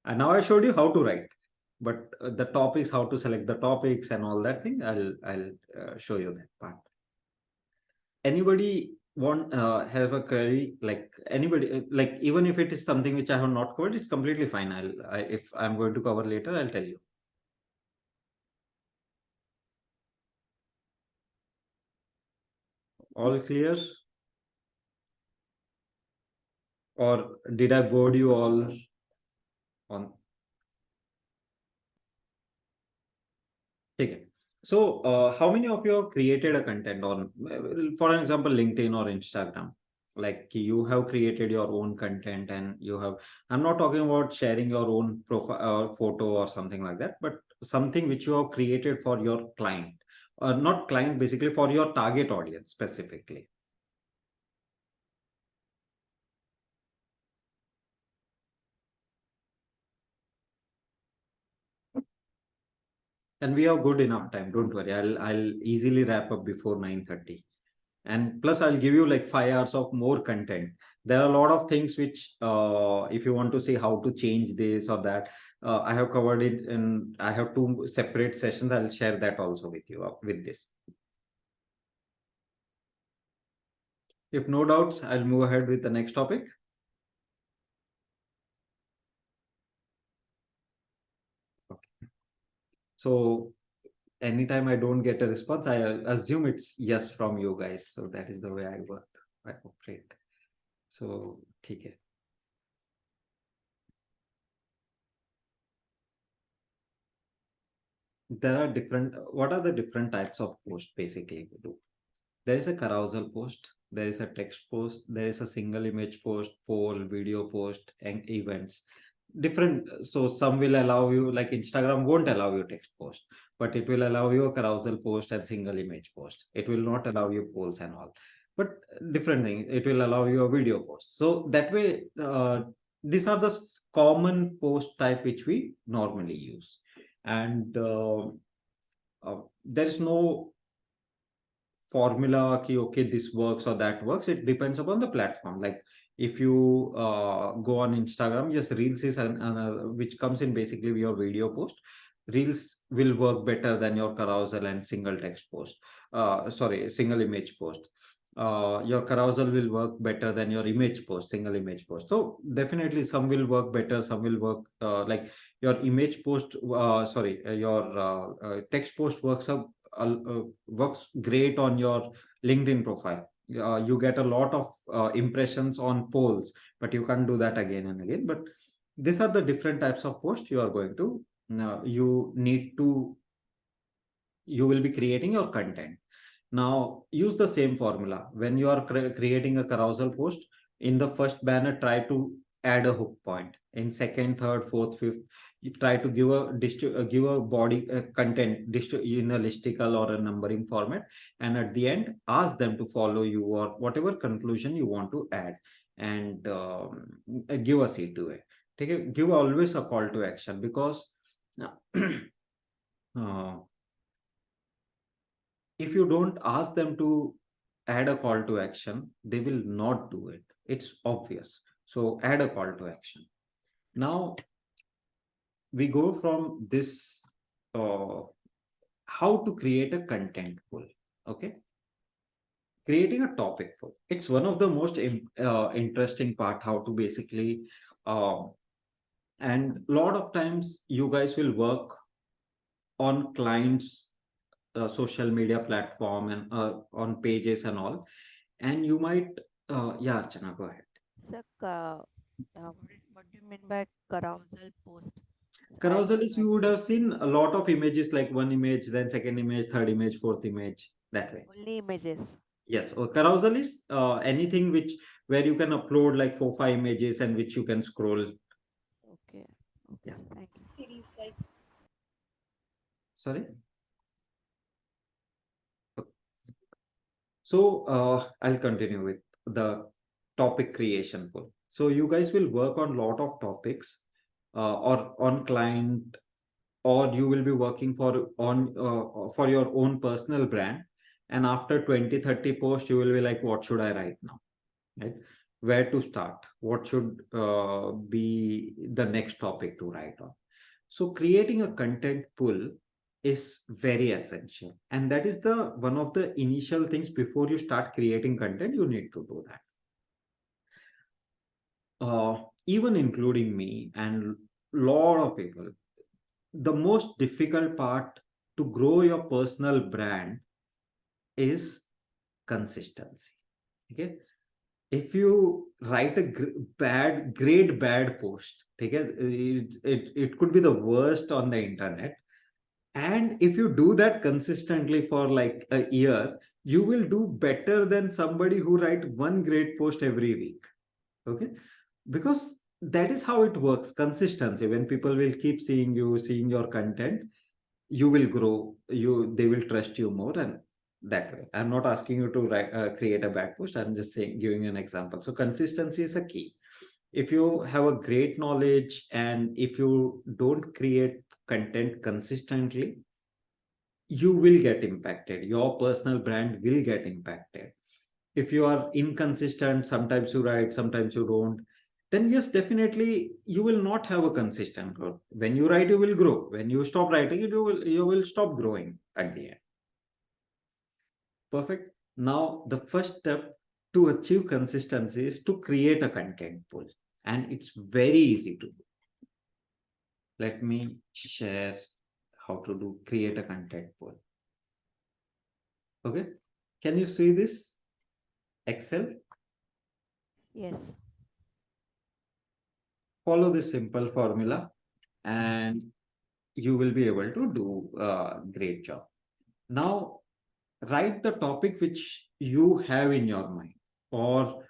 And now I showed you how to write, but the topics, how to select the topics and all that thing, I'll show you that part. Anybody want have a query, like anybody, like even if it is something which I have not covered, it's completely fine. If I'm going to cover later, I'll tell you. All clear? Or did I board you all on? Okay. So, how many of you have created a content on, for example, LinkedIn or Instagram? Like you have created your own content and you have, I'm not talking about sharing your own profile or photo or something like that, but something which you have created for your client, or not client, basically for your target audience specifically. And we have good enough time. Don't worry. I'll easily wrap up before 9:30. And plus I'll give you like 5 hours of more content. There are a lot of things which if you want to see how to change this or that, I have covered it, and I have 2 separate sessions. I'll share that also with you with this. If no doubts, I'll move ahead with the next topic. Okay. So anytime I don't get a response, I assume it's yes from you guys. So that is the way I work, I operate. So okay. There are different, what are the different types of posts basically we do? There is a carousel post, there is a text post, there is a single image post, poll, video post, and events. Different, so some will allow you, like Instagram won't allow you text post, but it will allow you a carousel post and single image post. It will not allow you polls and all, but different thing. It will allow you a video post. So that way, these are the common post type which we normally use. And there is no formula ki, okay, this works or that works. It depends upon the platform. Like if you go on Instagram, yes, Reels is which comes in basically your video post. Reels will work better than your carousel and single text post. Sorry, single image post. Your carousel will work better than your image post, single image post. So definitely some will work better, some will work like your image post, your text post works great on your LinkedIn profile. You get a lot of impressions on polls, but you can't do that again and again. But these are the different types of posts you are going to, you will be creating your content. Now use the same formula. When you are creating a carousel post, in the first banner, try to add a hook point. In second, third, fourth, fifth, you try to give a body content in a listicle or a numbering format, and at the end ask them to follow you or whatever conclusion you want to add, and give a C to it. Give always a call to action, because if you don't ask them to add a call to action, they will not do it. It's obvious. So add a call to action. Now we go from this, how to create a content pool. Okay. Creating a topic pool. It's one of the most interesting part, how to basically, and a lot of times you guys will work on clients social media platform and on pages and all, and you might yeah, Archana, go ahead.
So, what do you mean by carousel post? I have
Carousel
not
is,
got
you would
it.
have seen a lot of images, like one image, then second image, third image, fourth image, that way.
Only images.
Yes, or carousel is anything which where you can upload like 4-5 images and which you can scroll.
Okay. Okay,
Yeah.
sir. Thank you.
Series like
Sorry. So I'll continue with the topic creation pool. So you guys will work on lot of topics or on client, or you will be working for your own personal brand. And after 20-30 posts, you will be like, what should I write now? Right? Where to start? What should be the next topic to write on? So creating a content pool is very essential, and that is the one of the initial things before you start creating content. You need to do that. Even including me and lot of people, the most difficult part to grow your personal brand is consistency. Okay, if you write a great bad post, okay, it could be the worst on the internet, and if you do that consistently for like a year, you will do better than somebody who write one great post every week. Okay, because that is how it works. Consistency, when people will keep seeing you, seeing your content, you will grow, they will trust you more. And that way, I'm not asking you to write create a bad post, I'm just saying, giving an example. So consistency is a key. If you have a great knowledge and if you don't create content consistently, you will get impacted, your personal brand will get impacted. If you are inconsistent, sometimes you write, sometimes you don't, then yes, definitely you will not have a consistent growth. When you write, you will grow. When you stop writing, you will stop growing at the end. Perfect. Now the first step to achieve consistency is to create a content pool, and it's very easy to do. Let me share how to create a content pool. Okay, can you see this Excel?
Yes.
Follow this simple formula and you will be able to do a great job. Now, write the topic which you have in your mind, or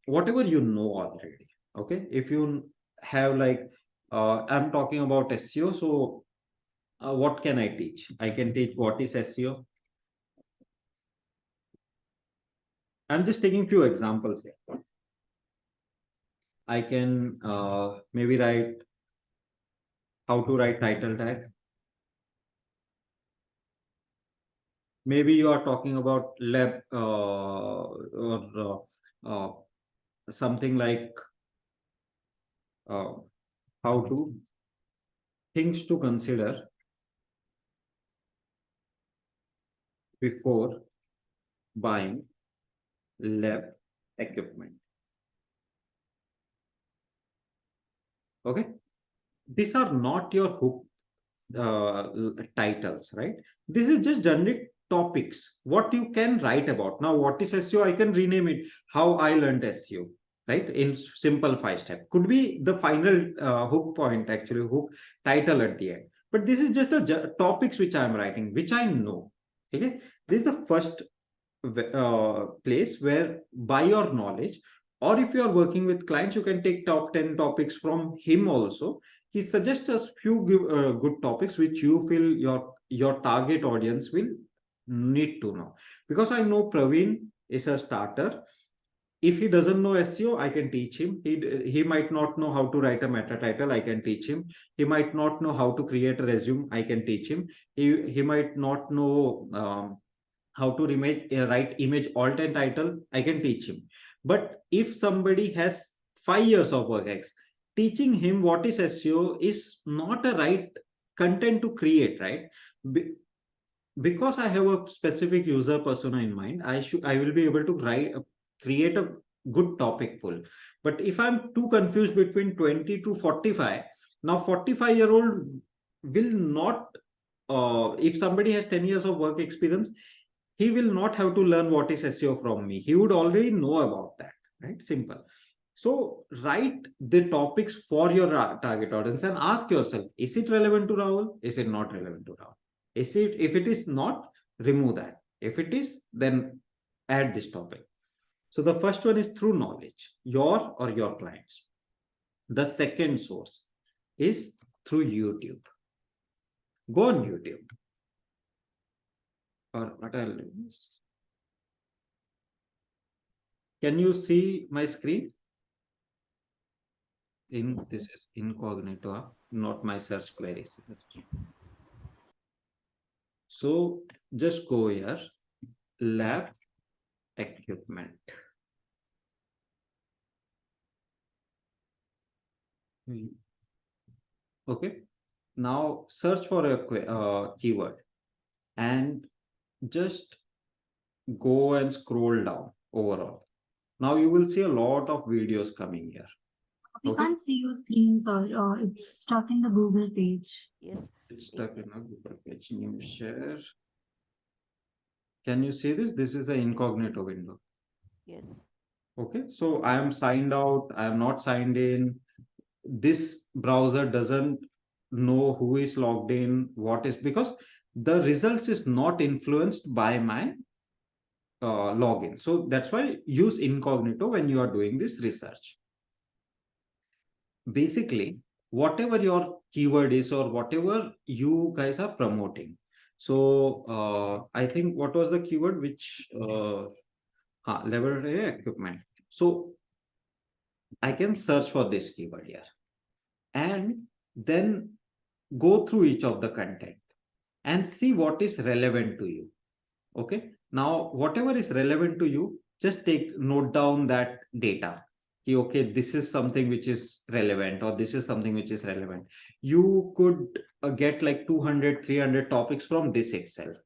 whatever you know already. Okay, if you have like, I'm talking about SEO, so what can I teach? I can teach what is SEO. I'm just taking few examples here. I can maybe write how to write title tag. Maybe you are talking about lab or something like how to things to consider before buying lab equipment. Okay, these are not your hook titles, right? This is just generic topics what you can write about. Now, what is SEO? I can rename it how I learned SEO, right? In simple 5 steps. Could be the final hook point, actually hook title at the end. But this is just a topics which I am writing, which I know. Okay, this is the first place where, by your knowledge, or if you are working with clients, you can take top 10 topics from him also. He suggests us few good topics which you feel your target audience will need to know. Because I know Praveen is a starter. If he doesn't know SEO, I can teach him. He might not know how to write a meta title, I can teach him. He might not know how to create a resume, I can teach him. He might not know how to write image alt and title, I can teach him. But if somebody has 5 years of work ex, teaching him what is SEO is not a right content to create, right? Because I have a specific user persona in mind, I will be able to create a good topic pool. But if I'm too confused between 20 to 45, now 45-year-old will not if somebody has 10 years of work experience, he will not have to learn what is SEO from me. He would already know about that, right? Simple. So write the topics for your target audience and ask yourself, is it relevant to Rahul? Is it not relevant to Rahul? If it is not, remove that. If it is, then add this topic. So the first one is through knowledge, your or your clients. The second source is through YouTube. Go on YouTube. Or what I'll do is, can you see my screen? This is incognito, not my search queries. So just go here, lab equipment. Okay, now search for a keyword and just go and scroll down overall. Now you will see a lot of videos coming here.
We
Okay.
can't see your screen, sir. It's stuck in the Google page.
Yes.
It's stuck in a Google page. New share. Can you see this? This is the incognito window.
Yes.
Okay, so I am signed out. I am not signed in. This browser doesn't know who is logged in, what is, because the results is not influenced by my login. So that's why use incognito when you are doing this research. Basically, whatever your keyword is or whatever you guys are promoting. So I think what was the keyword which laboratory equipment. So I can search for this keyword here and then go through each of the content and see what is relevant to you. Okay. Now, whatever is relevant to you, just note down that data. Okay, this is something which is relevant, or this is something which is relevant. You could get like 200, 300 topics from this itself.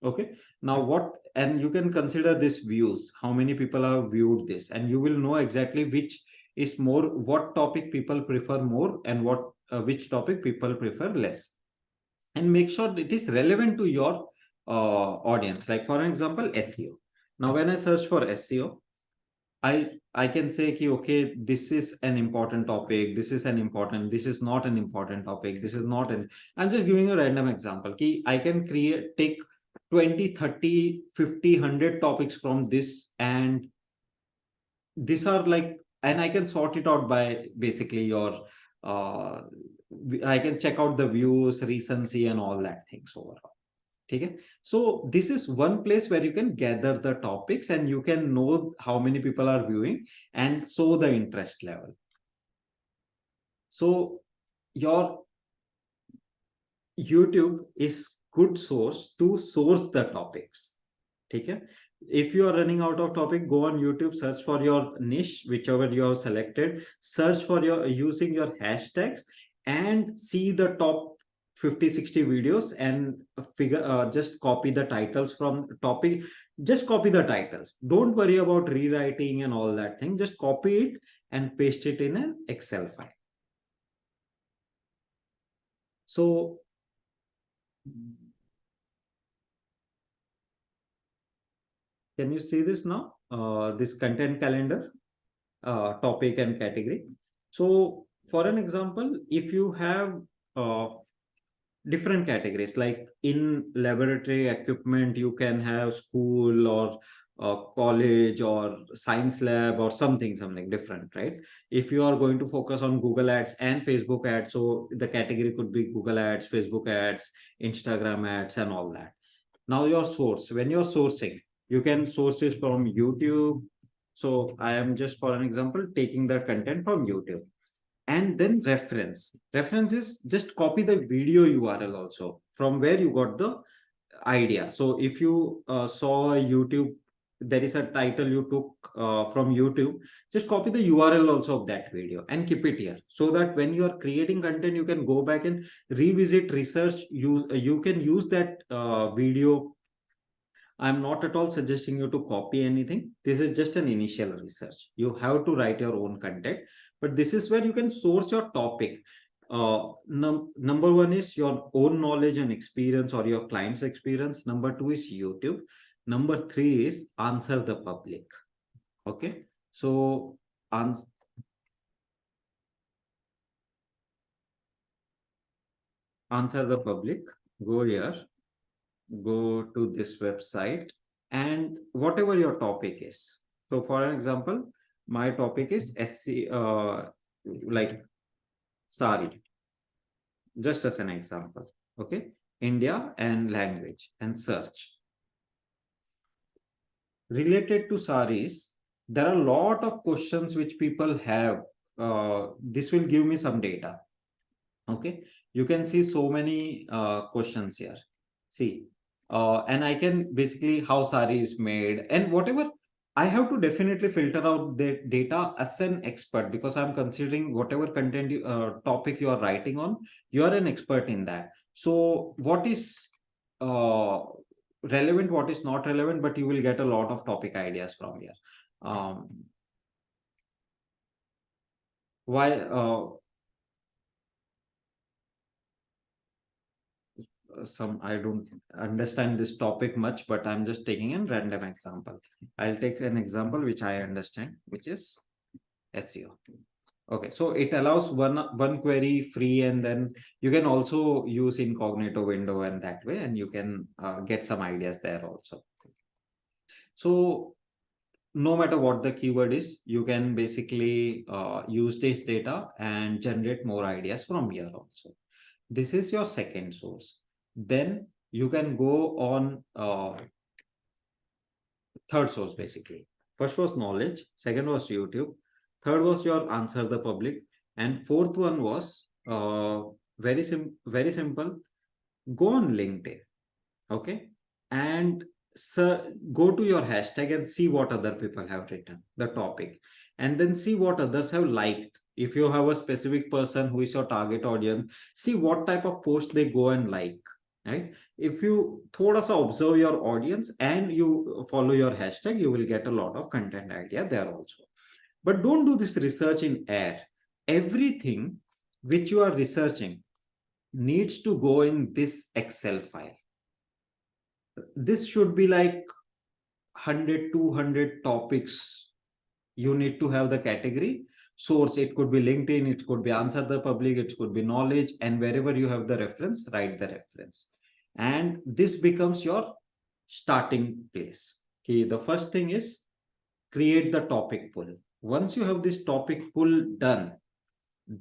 Okay. Now and you can consider this views, how many people have viewed this, and you will know exactly which is more, what topic people prefer more and which topic people prefer less. And make sure it is relevant to your audience. Like for example, SEO. Now, when I search for SEO, I can say, okay, this is an important topic. This is not an important topic. This is not I'm just giving a random example. I can take 20, 30, 50, 100 topics from this, and these are like, and I can sort it out by basically your, I can check out the views, recency and all that things overall. Okay. So this is one place where you can gather the topics and you can know how many people are viewing and show the interest level. So your YouTube is good source to source the topics. Okay. If you are running out of topic, go on YouTube, search for your niche, whichever you have selected, search for using your hashtags and see the top 50, 60 videos and just copy the titles from the topic. Just copy the titles. Don't worry about rewriting and all that thing. Just copy it and paste it in an Excel file. So can you see this now? This content calendar, topic and category. So for an example, if you have different categories, like in laboratory equipment, you can have school or college or science lab or something different, right? If you are going to focus on Google ads and Facebook ads, so the category could be Google ads, Facebook ads, Instagram ads and all that. Now your source, when you're sourcing, you can source it from YouTube. So I am just, for an example, taking the content from YouTube. And then reference is just copy the video URL also from where you got the idea. So if you saw YouTube, there is a title you took from YouTube, just copy the URL also of that video and keep it here, so that when you are creating content, you can go back and revisit, research. You can use that video. I'm not at all suggesting you to copy anything. This is just an initial research. You have to write your own content, but this is where you can source your topic. Number one is your own knowledge and experience or your client's experience. Number two is YouTube. Number three is answer the public. Okay, so answer the public. Go here, go to this website, and whatever your topic is. So for an example, my topic is SC, like sari, just as an example. Okay, India and language and search. Related to saris, there are a lot of questions which people have. This will give me some data. Okay, you can see so many questions here. See, and I can basically how sari is made and whatever. I have to definitely filter out the data as an expert, because I'm considering whatever content topic you are writing on, you are an expert in that. So what is relevant, what is not relevant, but you will get a lot of topic ideas from here. I don't understand this topic much, but I'm just taking a random example. I'll take an example which I understand, which is SEO. Okay, so it allows one query free, and then you can also use incognito window, and that way, and you can get some ideas there also. So no matter what the keyword is, you can basically use this data and generate more ideas from here also. This is your second source. Then you can go on third source. Basically, first was knowledge, second was YouTube, third was your answer the public, and fourth one was very simple. Go on LinkedIn, okay, and go to your hashtag and see what other people have written the topic, and then see what others have liked. If you have a specific person who is your target audience, see what type of post they go and like. Right? If you thoda sa observe your audience and you follow your hashtag, you will get a lot of content idea there also. But don't do this research in air. Everything which you are researching needs to go in this Excel file. This should be like 100, 200 topics. You need to have the category. Source, it could be LinkedIn, it could be answer the public, it could be knowledge, and wherever you have the reference, write the reference. And this becomes your starting place. Okay, the first thing is create the topic pool. Once you have this topic pool done,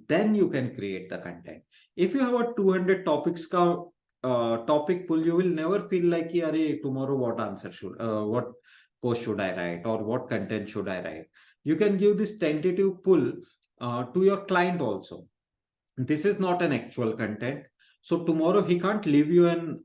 then you can create the content. If you have a 200 topics topic pool, you will never feel like, tomorrow what answer should, what post should I write, or what content should I write. You can give this tentative pool to your client also. This is not an actual content. So tomorrow he can't leave you, and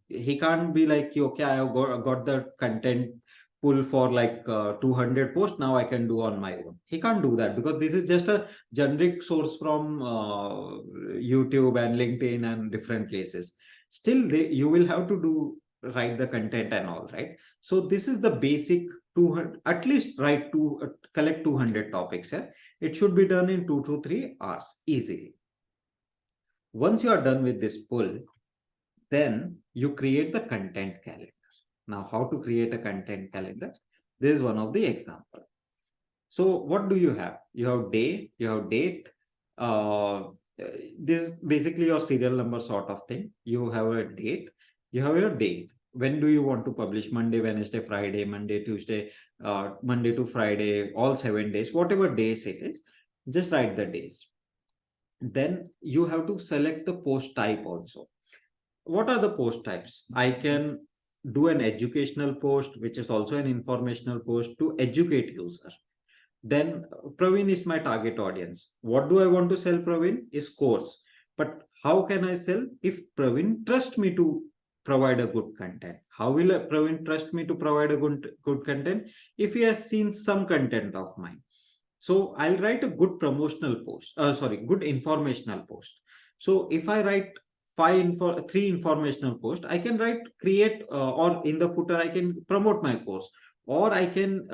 he can't be like, okay, I have got the content pool for like 200 posts, now I can do on my own. He can't do that, because this is just a generic source from YouTube and LinkedIn and different places. Still, you will have to write the content and all, right? So this is the basic 200, at least collect 200 topics. It should be done in 2 to 3 hours easily. Once you are done with this pool, then you create the content calendar. Now, how to create a content calendar? This is one of the examples. So what do you have? You have day, you have date. This is basically your serial number sort of thing. You have a date, you have your date. When do you want to publish? Monday, Wednesday, Friday, Monday, Tuesday, Monday to Friday, all 7 days, whatever days it is, just write the days. Then you have to select the post type also. What are the post types? I can do an educational post, which is also an informational post to educate user. Then Praveen is my target audience. What do I want to sell, Praveen? Is course. But how can I sell? If Praveen trusts me to provide a good content. How will Praveen trust me to provide a good content? If he has seen some content of mine. So I'll write a good promotional post, good informational post. So if I write 3 informational posts, I can create or in the footer, I can promote my course, or I can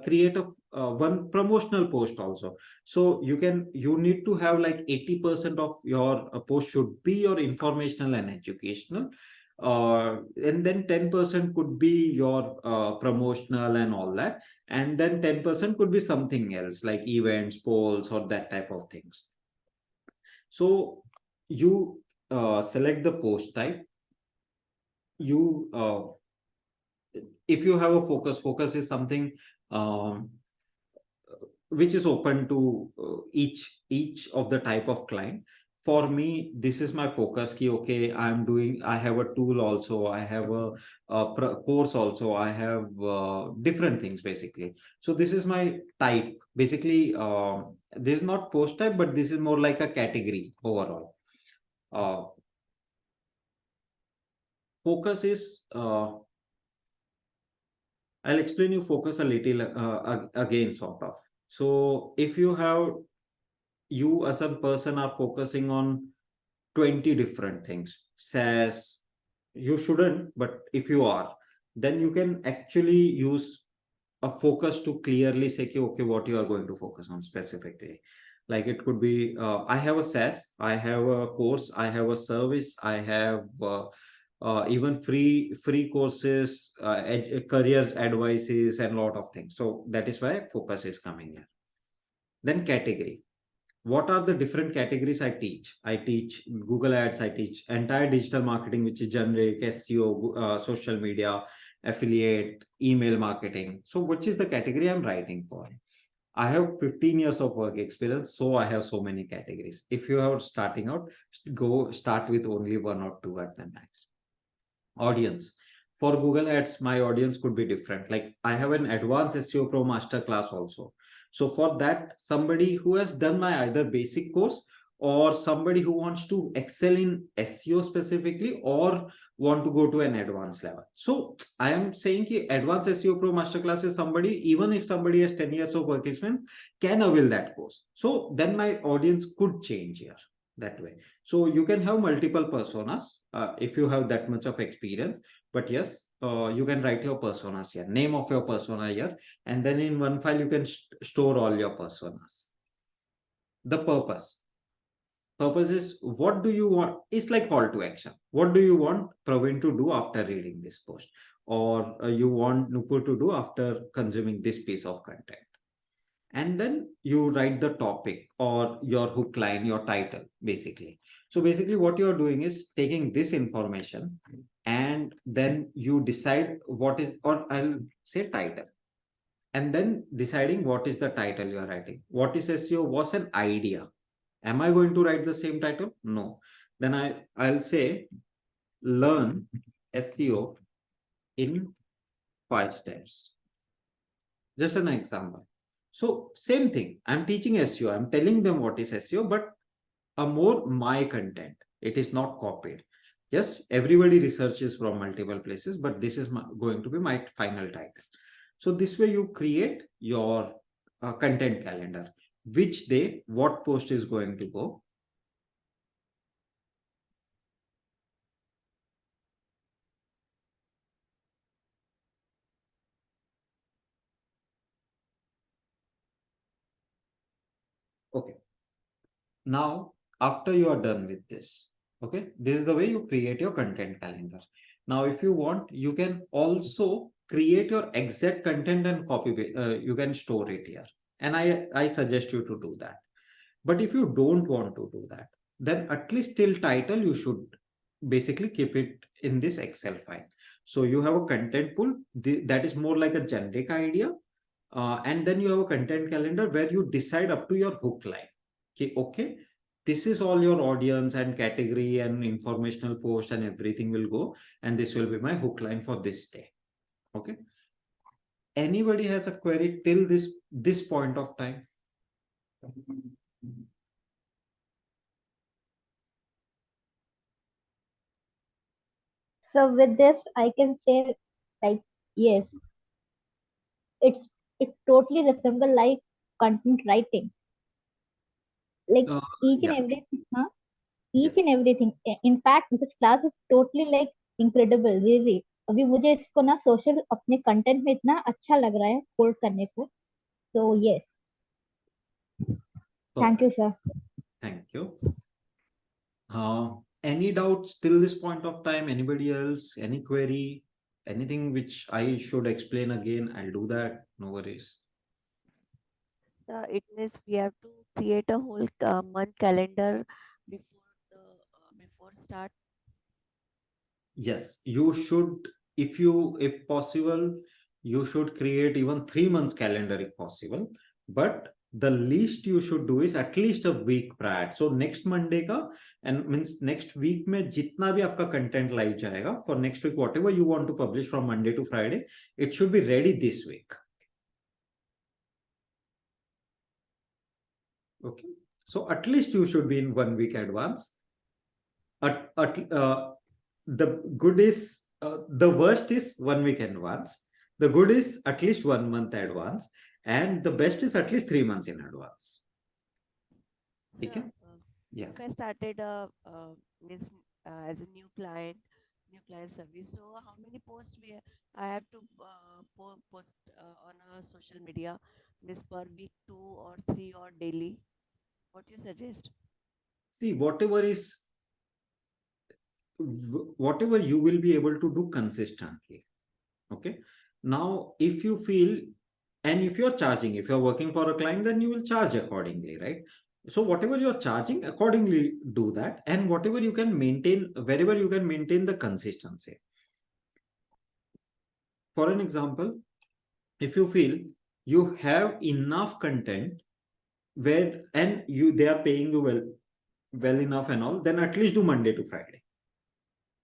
create a one promotional post also. So you need to have like 80% of your post should be your informational and educational, and then 10% could be your promotional and all that, and then 10% could be something else like events, polls, or that type of things. So you select the post type. You if you have a focus is something um, which is open to each of the type of client. For me, this is my focus key. Okay, I have a tool also, I have a course also, I have different things basically. So this is my type basically. This is not post type, but this is more like a category overall. Focus is I'll explain you focus a little again, sort of. So if you as a person are focusing on 20 different things, SaaS, you shouldn't, but if you are, then you can actually use a focus to clearly say, okay, what you are going to focus on specifically. Like it could be, I have a SaaS, I have a course, I have a service, I have even free courses, career advices, and a lot of things. So that is why focus is coming here. Then category. What are the different categories I teach? I teach Google Ads, I teach entire digital marketing, which is generic, SEO, social media, affiliate, email marketing. So which is the category I'm writing for? I have 15 years of work experience, so I have so many categories. If you are starting out, start with only one or two at the max. Audience. For Google Ads, my audience could be different. Like I have an advanced SEO Pro masterclass also. So for that, somebody who has done my either basic course or somebody who wants to excel in SEO specifically or want to go to an advanced level. So I am saying that advanced SEO Pro masterclass is somebody, even if somebody has 10 years of work experience, can avail that course. So then my audience could change here that way. So you can have multiple personas if you have that much of experience. But yes, you can write your personas here, name of your persona here, and then in one file you can store all your personas. The purpose is, what do you want? It's like call to action. What do you want Praveen to do after reading this post, or you want Nupur to do after consuming this piece of content? And then you write the topic or your hook line, your title, basically. So basically what you're doing is taking this information and then you decide what is, or I'll say title, and then deciding what is the title you're writing. What is SEO? What's an idea? Am I going to write the same title? No. Then I'll say learn SEO in 5 steps. Just an example. So same thing, I'm teaching SEO, I'm telling them what is SEO, but a more my content. It is not copied. Yes, everybody researches from multiple places, but this is going to be my final title. So this way you create your content calendar. Which day, what post is going to go. Okay. Now, after you are done with this, okay, this is the way you create your content calendar. Now, if you want, you can also create your exact content and copy. You can store it here, and I suggest you to do that. But if you don't want to do that, then at least till title you should basically keep it in this Excel file. So you have a content pool that is more like a generic idea, and then you have a content calendar where you decide up to your hook line. Okay, this is all your audience and category and informational post and everything will go, and this will be my hook line for this day. Okay, anybody has a query till this point of time?
So with this, I can say, like, yes, it totally resemble like content writing. Like each and
Yeah.
everything, huh? Each
Yes.
and everything. In fact, this class is totally like incredible, really. अभी मुझे इसको ना social अपने content में इतना अच्छा लग रहा है कोड करने को. So yes, thank you,
Perfect.
sir.
Thank you. Any doubts till this point of time? Anybody else? Any query? Anything which I should explain again? I'll do that. No worries.
So it means we have to create a whole month calendar before the before start.
Yes, you should, if possible, you should create even 3 months calendar if possible. But the least you should do is at least a week prior. So next Monday ka, and means next week में जितना भी आपका content live जाएगा for next week, whatever you want to publish from Monday to Friday, it should be ready this week. Okay, so at least you should be in 1 week advance. The good is the worst is 1 week advance. The good is at least 1 month advance, and the best is at least 3 months in advance.
So,
Okay. Yeah.
if I started means as a new client service, so how many posts I have to post on a social media, means per week, 2 or 3 or daily? What you suggest?
See, whatever you will be able to do consistently. Okay. Now, if you feel, and if you're charging, if you're working for a client, then you will charge accordingly, right? So whatever you're charging, accordingly do that, and whatever you can maintain, wherever you can maintain the consistency. For an example, if you feel you have enough content where, and they are paying you well enough and all, then at least do Monday to Friday.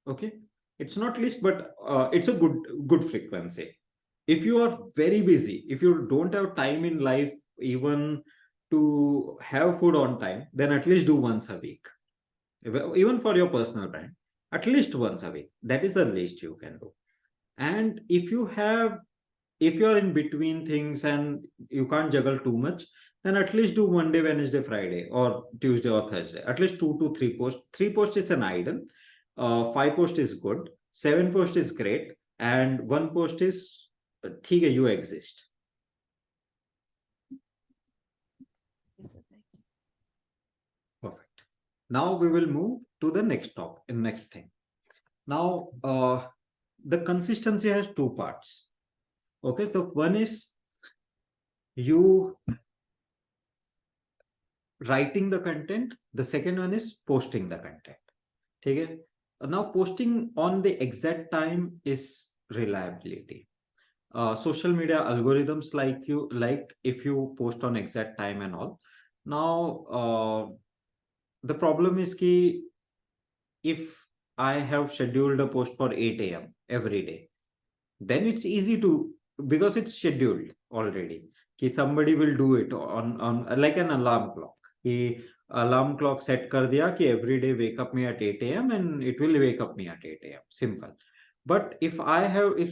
Okay, it's not least, but it's a good frequency. If you are very busy, if you don't have time in life even to have food on time, then at least do once a week. Even for your personal brand, at least once a week. That is the least you can do. And if you're in between things and you can't juggle too much, then at least do Monday, Wednesday, Friday, or Tuesday or Thursday. At least 2 to 3 posts. 3 posts is an ideal. 5 posts is good. 7 posts is great. And 1 post is ठीक है, you exist.
Yes, sir. Thank you.
Perfect. Now we will move to the next thing. Now, the consistency has 2 parts. Okay, so one is you writing the content. The second one is posting the content. Okay. Now, posting on the exact time is reliability. Social media algorithms like if you post on exact time and all. Now, the problem is ki if I have scheduled a post for 8 a.m. every day, then it's easy to, because it's scheduled already. Ki somebody will do it on like an alarm clock. Ki alarm clock set kar diya ki every day wake up me at 8 a.m. and it will wake up me at 8 a.m. Simple. But if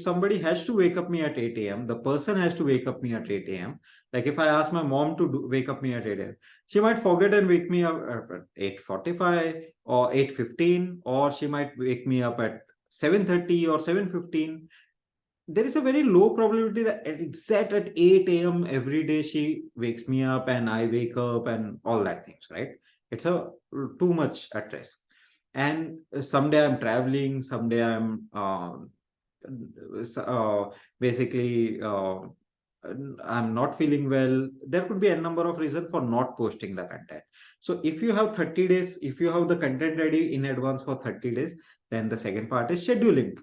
somebody has to wake up me at 8 a.m., the person has to wake up me at 8 a.m. Like if I ask my mom to wake up me at 8 a.m., she might forget and wake me up at 8:45 or 8:15, or she might wake me up at 7:30 or 7:15. There is a very low probability that exact at 8 a.m. every day she wakes me up and I wake up and all that things, right? It's too much at risk. And someday I'm traveling, someday I'm basically I'm not feeling well. There could be a number of reasons for not posting the content. So if you have 30 days, if you have the content ready in advance for 30 days, then the second part is scheduling.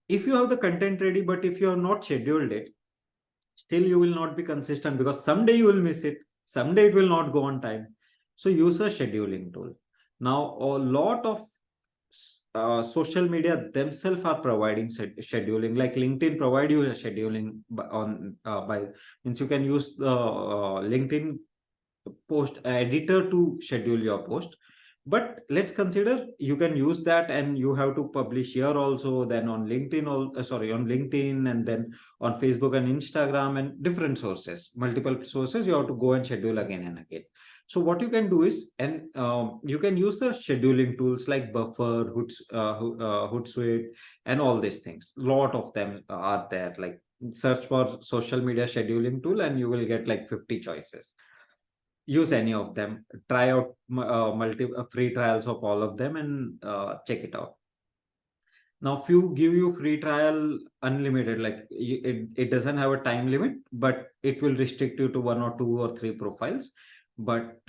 If you have the content ready, but if you have not scheduled it, still you will not be consistent, because someday you will miss it, someday it will not go on time. So use a scheduling tool. Now, a lot of social media themselves are providing scheduling, like LinkedIn provide you a scheduling means you can use the LinkedIn post editor to schedule your post. But let's consider you can use that and you have to publish here also, then on LinkedIn, on LinkedIn, and then on Facebook and Instagram and different sources, multiple sources. You have to go and schedule again and again. So what you can do is, and you can use the scheduling tools like Buffer, Hootsuite, and all these things. A lot of them are there, like search for social media scheduling tool and you will get like 50 choices. Use any of them, try out free trials of all of them and check it out. Now, few give you free trial unlimited, like it doesn't have a time limit, but it will restrict you to 1 or 2 or 3 profiles. But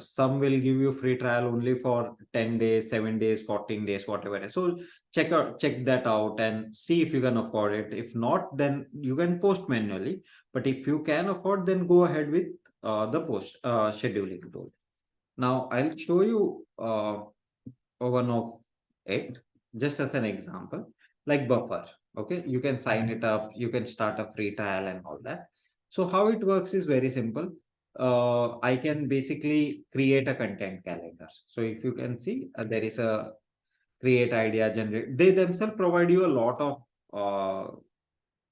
some will give you free trial only for 10 days, 7 days, 14 days, whatever. So check that out and see if you can afford it. If not, then you can post manually. But if you can afford, then go ahead with the post scheduling tool. Now I'll show you one of it just as an example, like Buffer. Okay, you can sign it up, you can start a free trial and all that. So how it works is very simple. I can basically create a content calendar. So if you can see, there is a create idea, generate. They themselves provide you a lot of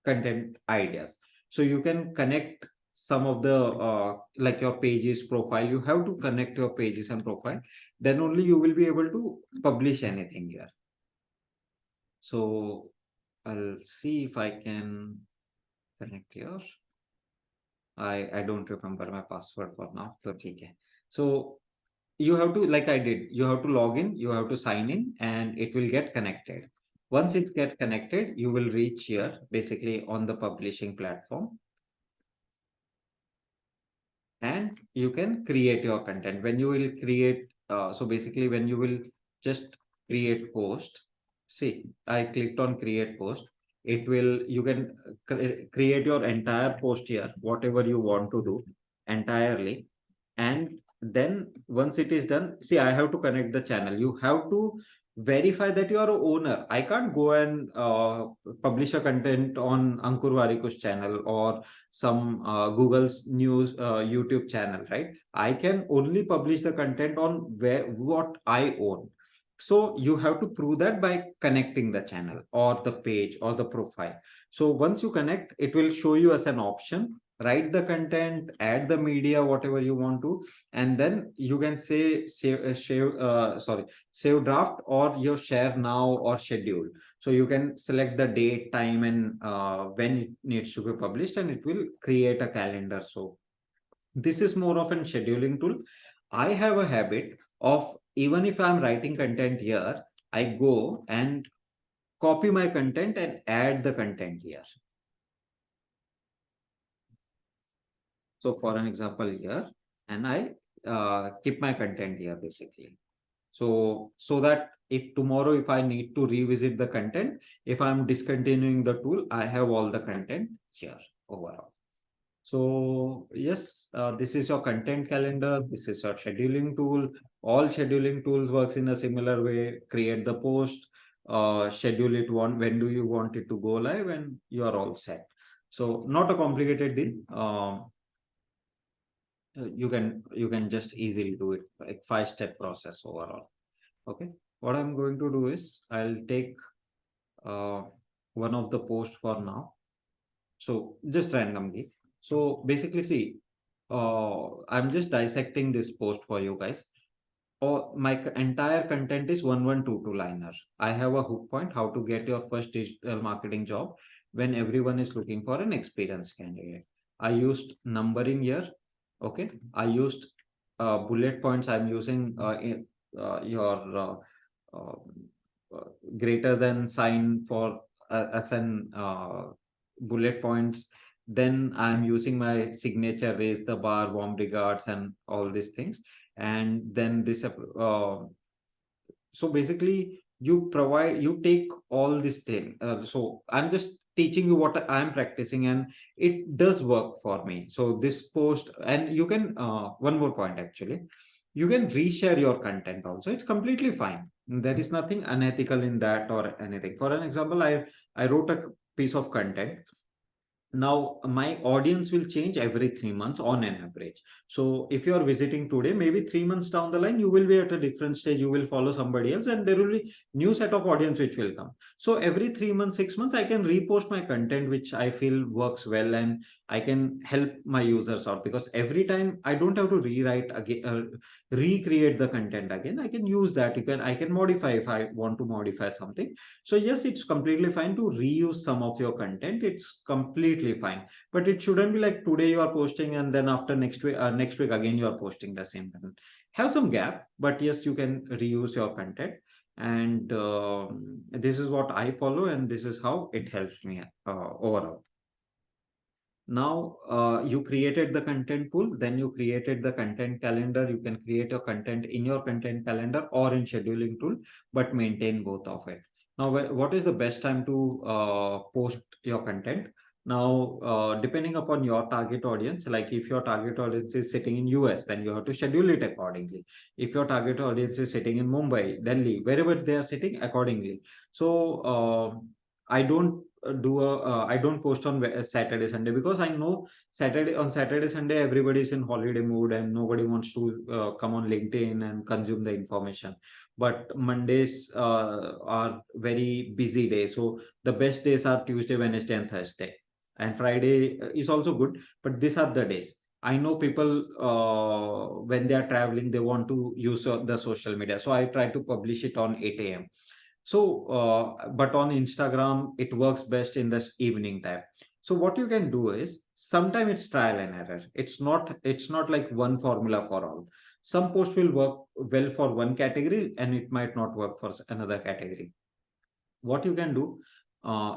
content ideas. So you can connect some of the like your pages profile. You have to connect your pages and profile. Then only you will be able to publish anything here. So I'll see if I can connect here. I don't remember my password for now. So you have to, like I did, you have to log in, you have to sign in, and it will get connected. Once it gets connected, you will reach here basically on the publishing platform. And you can create your content. When you will create, so basically when you will just create post, see, I clicked on create post. It will, you can create your entire post here, whatever you want to do entirely. And then once it is done, see, I have to connect the channel. You have to verify that you are an owner. I can't go and publish a content on Ankur Wariku's channel or some Google's news YouTube channel, right? I can only publish the content on what I own. So you have to prove that by connecting the channel or the page or the profile. So once you connect, it will show you as an option. Write the content, add the media, whatever you want to, and then you can say save draft or your share now or schedule. So you can select the date, time, and when it needs to be published, and it will create a calendar. So this is more of a scheduling tool. I have a habit of, even if I'm writing content here, I go and copy my content and add the content here. So for an example here, and I keep my content here basically. So that if tomorrow, if I need to revisit the content, if I'm discontinuing the tool, I have all the content here overall. So yes, this is your content calendar. This is your scheduling tool. All scheduling tools works in a similar way. Create the post, schedule it when do you want it to go live, and you are all set. So not a complicated deal. You can just easily do it, like 5-step process overall. Okay, what I'm going to do is I'll take one of the posts for now. So just randomly. So basically, see, I'm just dissecting this post for you guys. My entire content is 1122 liner. I have a hook point, how to get your first digital marketing job when everyone is looking for an experienced candidate. I used numbering here. Okay, I used bullet points. I'm using your greater than sign for as an bullet points. Then I'm using my signature, raise the bar, warm regards, and all these things. And then this so basically you take all this thing. So I'm just teaching you what I'm practicing, and it does work for me. So this post, and you can one more point actually, you can reshare your content also. It's completely fine. There is nothing unethical in that or anything. For an example, I wrote a piece of content. now my audience will change every 3 months on an average. So if you are visiting today, maybe 3 months down the line, you will be at a different stage, you will follow somebody else, and there will be new set of audience which will come. So every 3 months, 6 months, I can repost my content which I feel works well, and I can help my users out, because every time I don't have to rewrite again, recreate the content again. I can use that. I can modify if I want to modify something. So yes, it's completely fine to reuse some of your content. It's completely fine, but it shouldn't be like today you are posting and then after next week again you are posting the same content. Have some gap, but yes, you can reuse your content. And this is what I follow, and this is how it helps me overall. Now you created the content pool, then you created the content calendar. You can create your content in your content calendar or in scheduling tool, but maintain both of it. Now, what is the best time to post your content? Now, depending upon your target audience, like if your target audience is sitting in US, then you have to schedule it accordingly. If your target audience is sitting in Mumbai, Delhi, wherever they are sitting, accordingly. So I don't I don't post on Saturday, Sunday, because I know Saturday, Sunday, everybody is in holiday mood and nobody wants to come on LinkedIn and consume the information. But Mondays are very busy days. So the best days are Tuesday, Wednesday, and Thursday. And Friday is also good, but these are the days. I know people when they are traveling, they want to use the social media. So I try to publish it on 8 a.m. So, but on Instagram, it works best in the evening time. So what you can do is, sometimes it's trial and error. It's not like one formula for all. Some post will work well for one category and it might not work for another category. What you can do,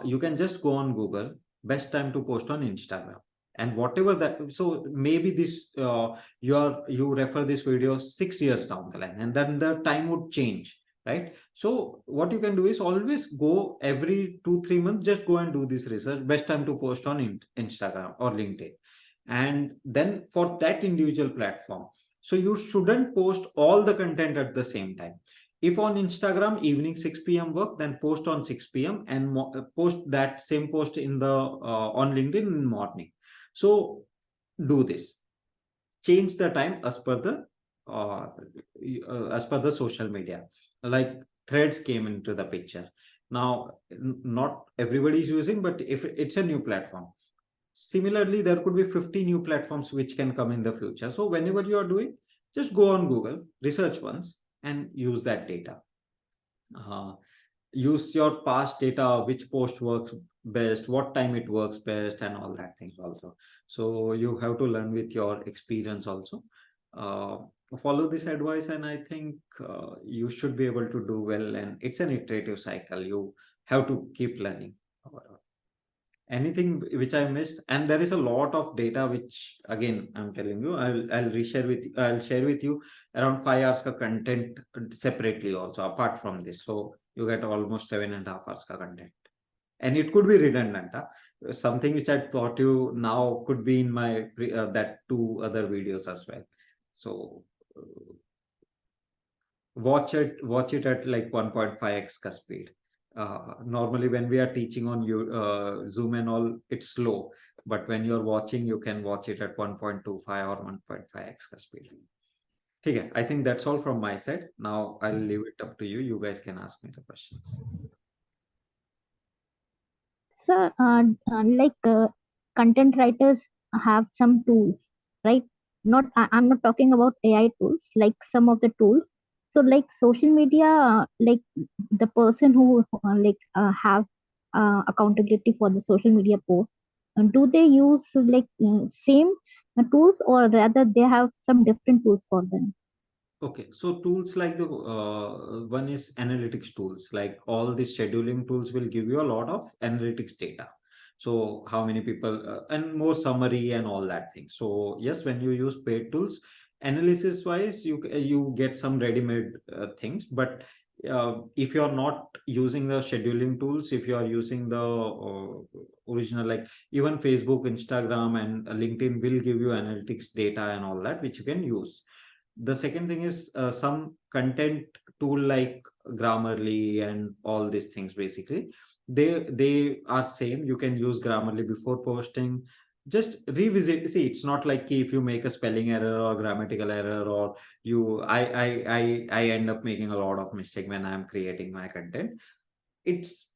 you can just go on Google, best time to post on Instagram. And whatever that, so maybe this, you refer this video 6 years down the line, and then the time would change, right? So what you can do is always go every 2-3 months, just go and do this research, best time to post on Instagram or LinkedIn. And then for that individual platform, so you shouldn't post all the content at the same time. If on Instagram evening 6 p.m. work, then post on 6 p.m. and post that same post in the on LinkedIn in the morning. So do this. Change the time as per the social media. Like Threads came into the picture. Now, not everybody is using, but if it's a new platform. Similarly, there could be 50 new platforms which can come in the future. So whenever you are doing, just go on Google, research once, and use that data. Use your past data, which post works best, what time it works best, and all that things also. So you have to learn with your experience also. Follow this advice, and I think you should be able to do well. And it's an iterative cycle. You have to keep learning. Anything which I missed? And there is a lot of data which, again, I'm telling you, I'll share with you around 5 hours ka content separately also, apart from this. So you get almost 7.5 hours ka content, and it could be redundant. Something which I taught you now could be in my that 2 other videos as well. So watch it at like 1.5x ka speed. Normally when we are teaching on Zoom and all, it's slow, but when you're watching, you can watch it at 1.25 or 1.5x speed. Okay, I think that's all from my side. Now I'll leave it up to you. You guys can ask me the questions.
So, content writers have some tools, right? I'm not talking about AI tools, like some of the tools. So, like social media, like the person who have accountability for the social media post, do they use same tools, or rather they have some different tools for them?
Okay, so tools like the one is analytics tools, like all the scheduling tools will give you a lot of analytics data. So how many people and more summary and all that thing. So yes, when you use paid tools, analysis wise, you get some ready-made things. But if you're not using the scheduling tools, if you are using the original, like even Facebook, Instagram, and LinkedIn will give you analytics data and all that, which you can use. the second thing is some content tool like Grammarly and all these things. Basically, they are same. You can use Grammarly before posting. Just revisit. See, it's not like if you make a spelling error or grammatical error, or I end up making a lot of mistake when I'm creating my content. It's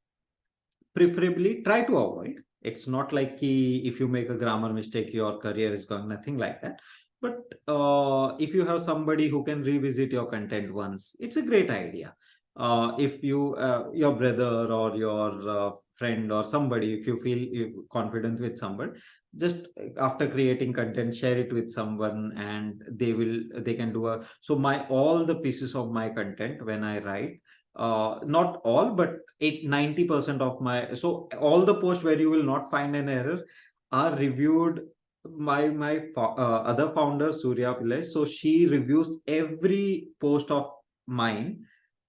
preferably try to avoid. It's not like if you make a grammar mistake, your career is going, nothing like that. But if you have somebody who can revisit your content once, it's a great idea. If you, your brother or your friend or somebody, if you feel confident with somebody, just after creating content, share it with someone, and they can do a, so my all the pieces of my content when I write, not all, but 90% of my, so all the posts where you will not find an error are reviewed. My other founder, Surya Pillai, so she reviews every post of mine,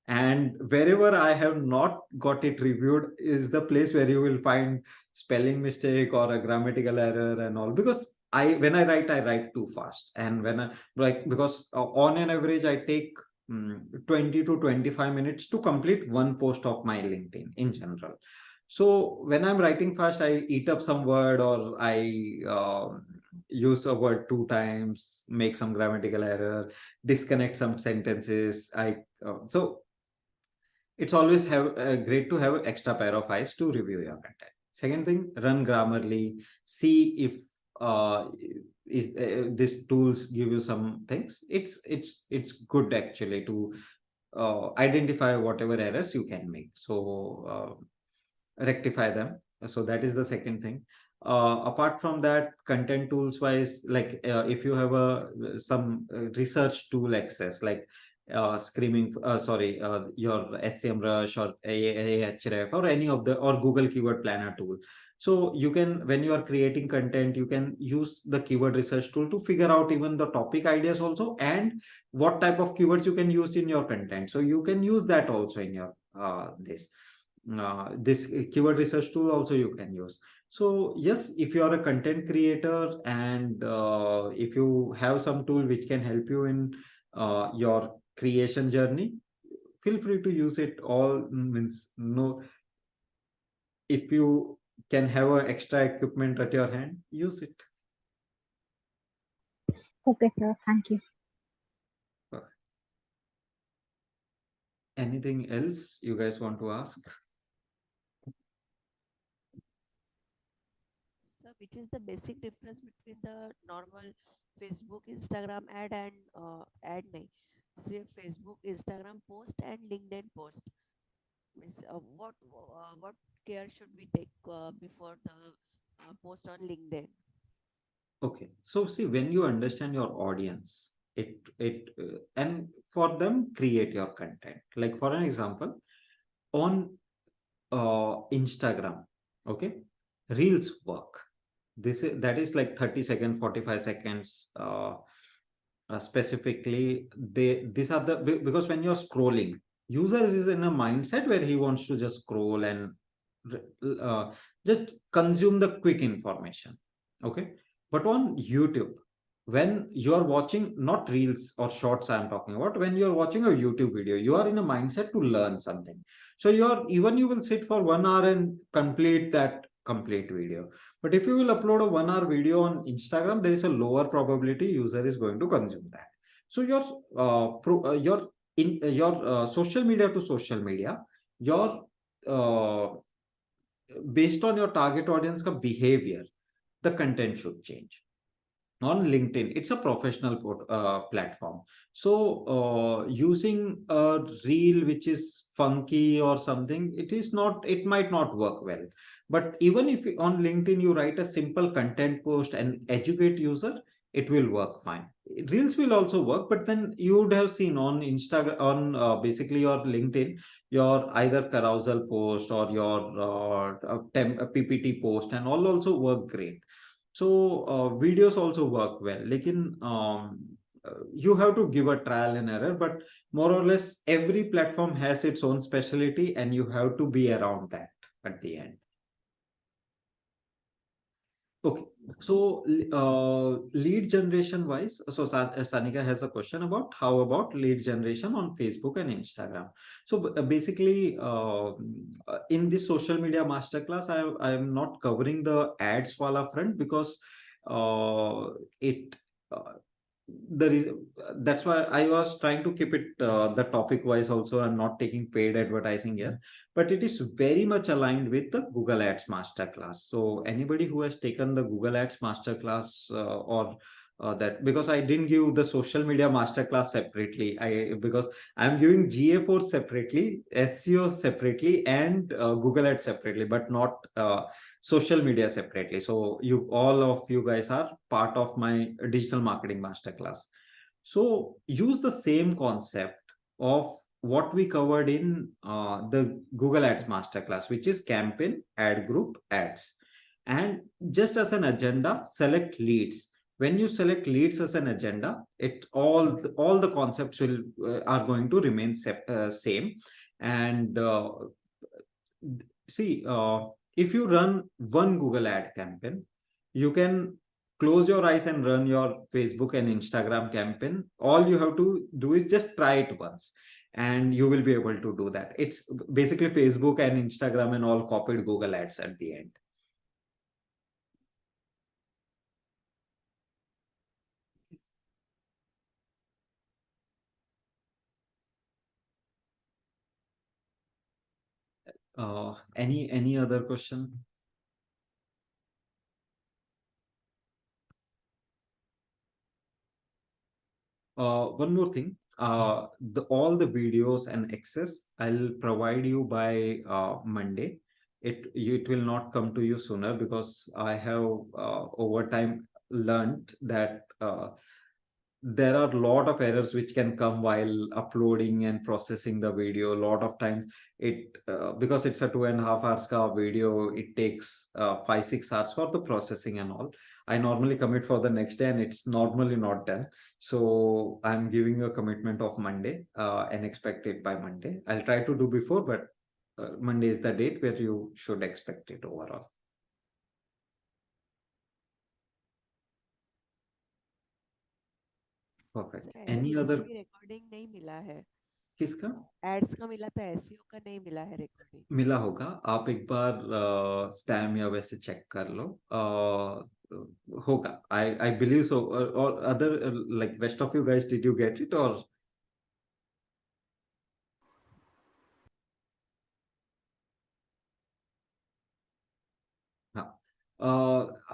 and wherever I have not got it reviewed is the place where you will find spelling mistake or a grammatical error and all. Because when I write too fast, and when I, like, because on an average I take 20 to 25 minutes to complete one post of my LinkedIn in general. So when I'm writing fast, I eat up some word, or I use a word two times, make some grammatical error, disconnect some sentences. So it's always great to have an extra pair of eyes to review your content. Second thing, run Grammarly, see if this tools give you some things. It's good actually to identify whatever errors you can make, so rectify them. So that is the second thing. Apart from that, content tools wise, like if you have some research tool access, like your SEMrush or Ahref or any of the, or Google Keyword Planner tool. So you can, when you are creating content, you can use the keyword research tool to figure out even the topic ideas also, and what type of keywords you can use in your content. So you can use that also in your this keyword research tool also you can use. So yes, if you are a content creator, and if you have some tool which can help you in your creation journey, feel free to use it. All means no, if you can have a extra equipment at your hand, use it.
Okay, sir. Thank you.
Anything else you guys want to ask?
So, which is the basic difference between the normal Facebook, Instagram ad and ad nahi? Say Facebook, Instagram post and LinkedIn post. Means what care should we take before the post on LinkedIn?
Okay, so see, when you understand your audience, and for them create your content. Like for an example, on Instagram, okay, reels work. That is like 30 seconds, 45 seconds. Specifically, these are the, because when you're scrolling, users is in a mindset where he wants to just scroll and uh, just consume the quick information. Okay, but on YouTube, when you are watching, not reels or shorts I'm talking about, when you're watching a YouTube video, you are in a mindset to learn something. So you will sit for 1 hour and complete that complete video. But if you will upload a 1 hour video on Instagram, there is a lower probability user is going to consume that. So your social media to social media, your based on your target audience ka behavior, the content should change. On LinkedIn, it's a professional platform. So using a reel which is funky or something, it might not work well. But even if on LinkedIn you write a simple content post and educate user, it will work fine. Reels will also work, but then you would have seen on Instagram, on basically your LinkedIn, your either carousel post or your PPT post and all also work great. So videos also work well. Lekin you have to give a trial and error, but more or less every platform has its own specialty, and you have to be around that at the end. Okay, so lead generation wise, so Sanika has a question about how about lead generation on Facebook and Instagram. So basically, in this social media masterclass, I am not covering the ads wala front because it the reason that's why I was trying to keep it the topic wise also and not taking paid advertising here, but it is very much aligned with the Google Ads masterclass. So anybody who has taken the Google Ads masterclass or that, because I didn't give the social media masterclass separately, because I'm giving GA4 separately, SEO separately, and Google Ads separately, but not social media separately. So you all of you guys are part of my digital marketing masterclass. So use the same concept of what we covered in the Google Ads masterclass, which is campaign, ad group, ads. And just as an agenda, select leads. When you select leads as an agenda, it all the concepts will are going to remain same. And see, if you run one Google ad campaign, you can close your eyes and run your Facebook and Instagram campaign. All you have to do is just try it once and you will be able to do that. It's basically Facebook and Instagram and all copied Google ads at the end. Any other question? One more thing, all the videos and access I'll provide you by Monday. It will not come to you sooner because I have over time learned that there are a lot of errors which can come while uploading and processing the video. A lot of times it because it's a 2.5 hours ka video, it takes 5-6 hours for the processing and all. I normally commit for the next day and it's normally not done. So I'm giving you a commitment of Monday and expect it by Monday. I'll try to do before, but Monday is the date where you should expect it overall. Perfect.
Sir
Any
SEO का
other?
भी recording नहीं मिला है,
किसका
ads का मिला था, SEO का नहीं मिला है रिकॉर्डिंग।
मिला होगा? आप एक बार स्पैम या वैसे चेक कर लो, होगा। I believe so. Or other like rest of you guys, did you get it or? हाँ,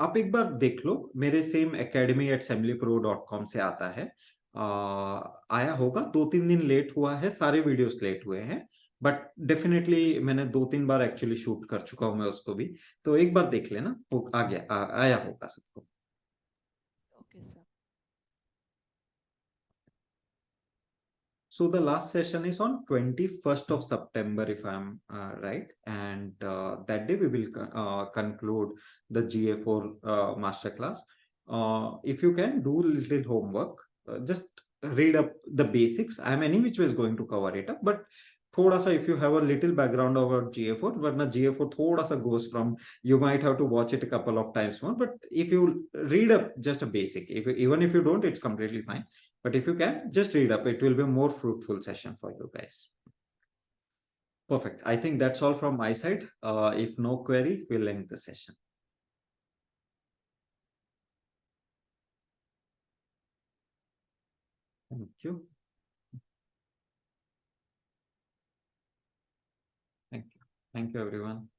आप एक बार देख लो, मेरे सेम academy@assemblypro.com से आता है। आया होगा, 2-3 दिन लेट हुआ है, सारे वीडियोस लेट हुए हैं, बट डेफिनेटली मैंने 2-3 बार एक्चुअली शूट कर चुका हूं मैं उसको भी, तो एक बार देख लेना, वो आ गया, आया होगा सबको।
Okay sir.
So the last session is on 21st of September, if I'm right. And that day we will conclude the GA4 masterclass. If you can do little homework, just read up the basics. I'm any which way is going to cover it up, but थोड़ा सा if you have a little background about GA4, वरना GA4 थोड़ा सा goes from, you might have to watch it a couple of times more, but if you read up just a basic, even if you don't, it's completely fine. But if you can, just read up. It will be a more fruitful session for you guys. Perfect. I think that's all from my side. If no query, we'll end the session. Thank you. Thank you. Thank you, everyone.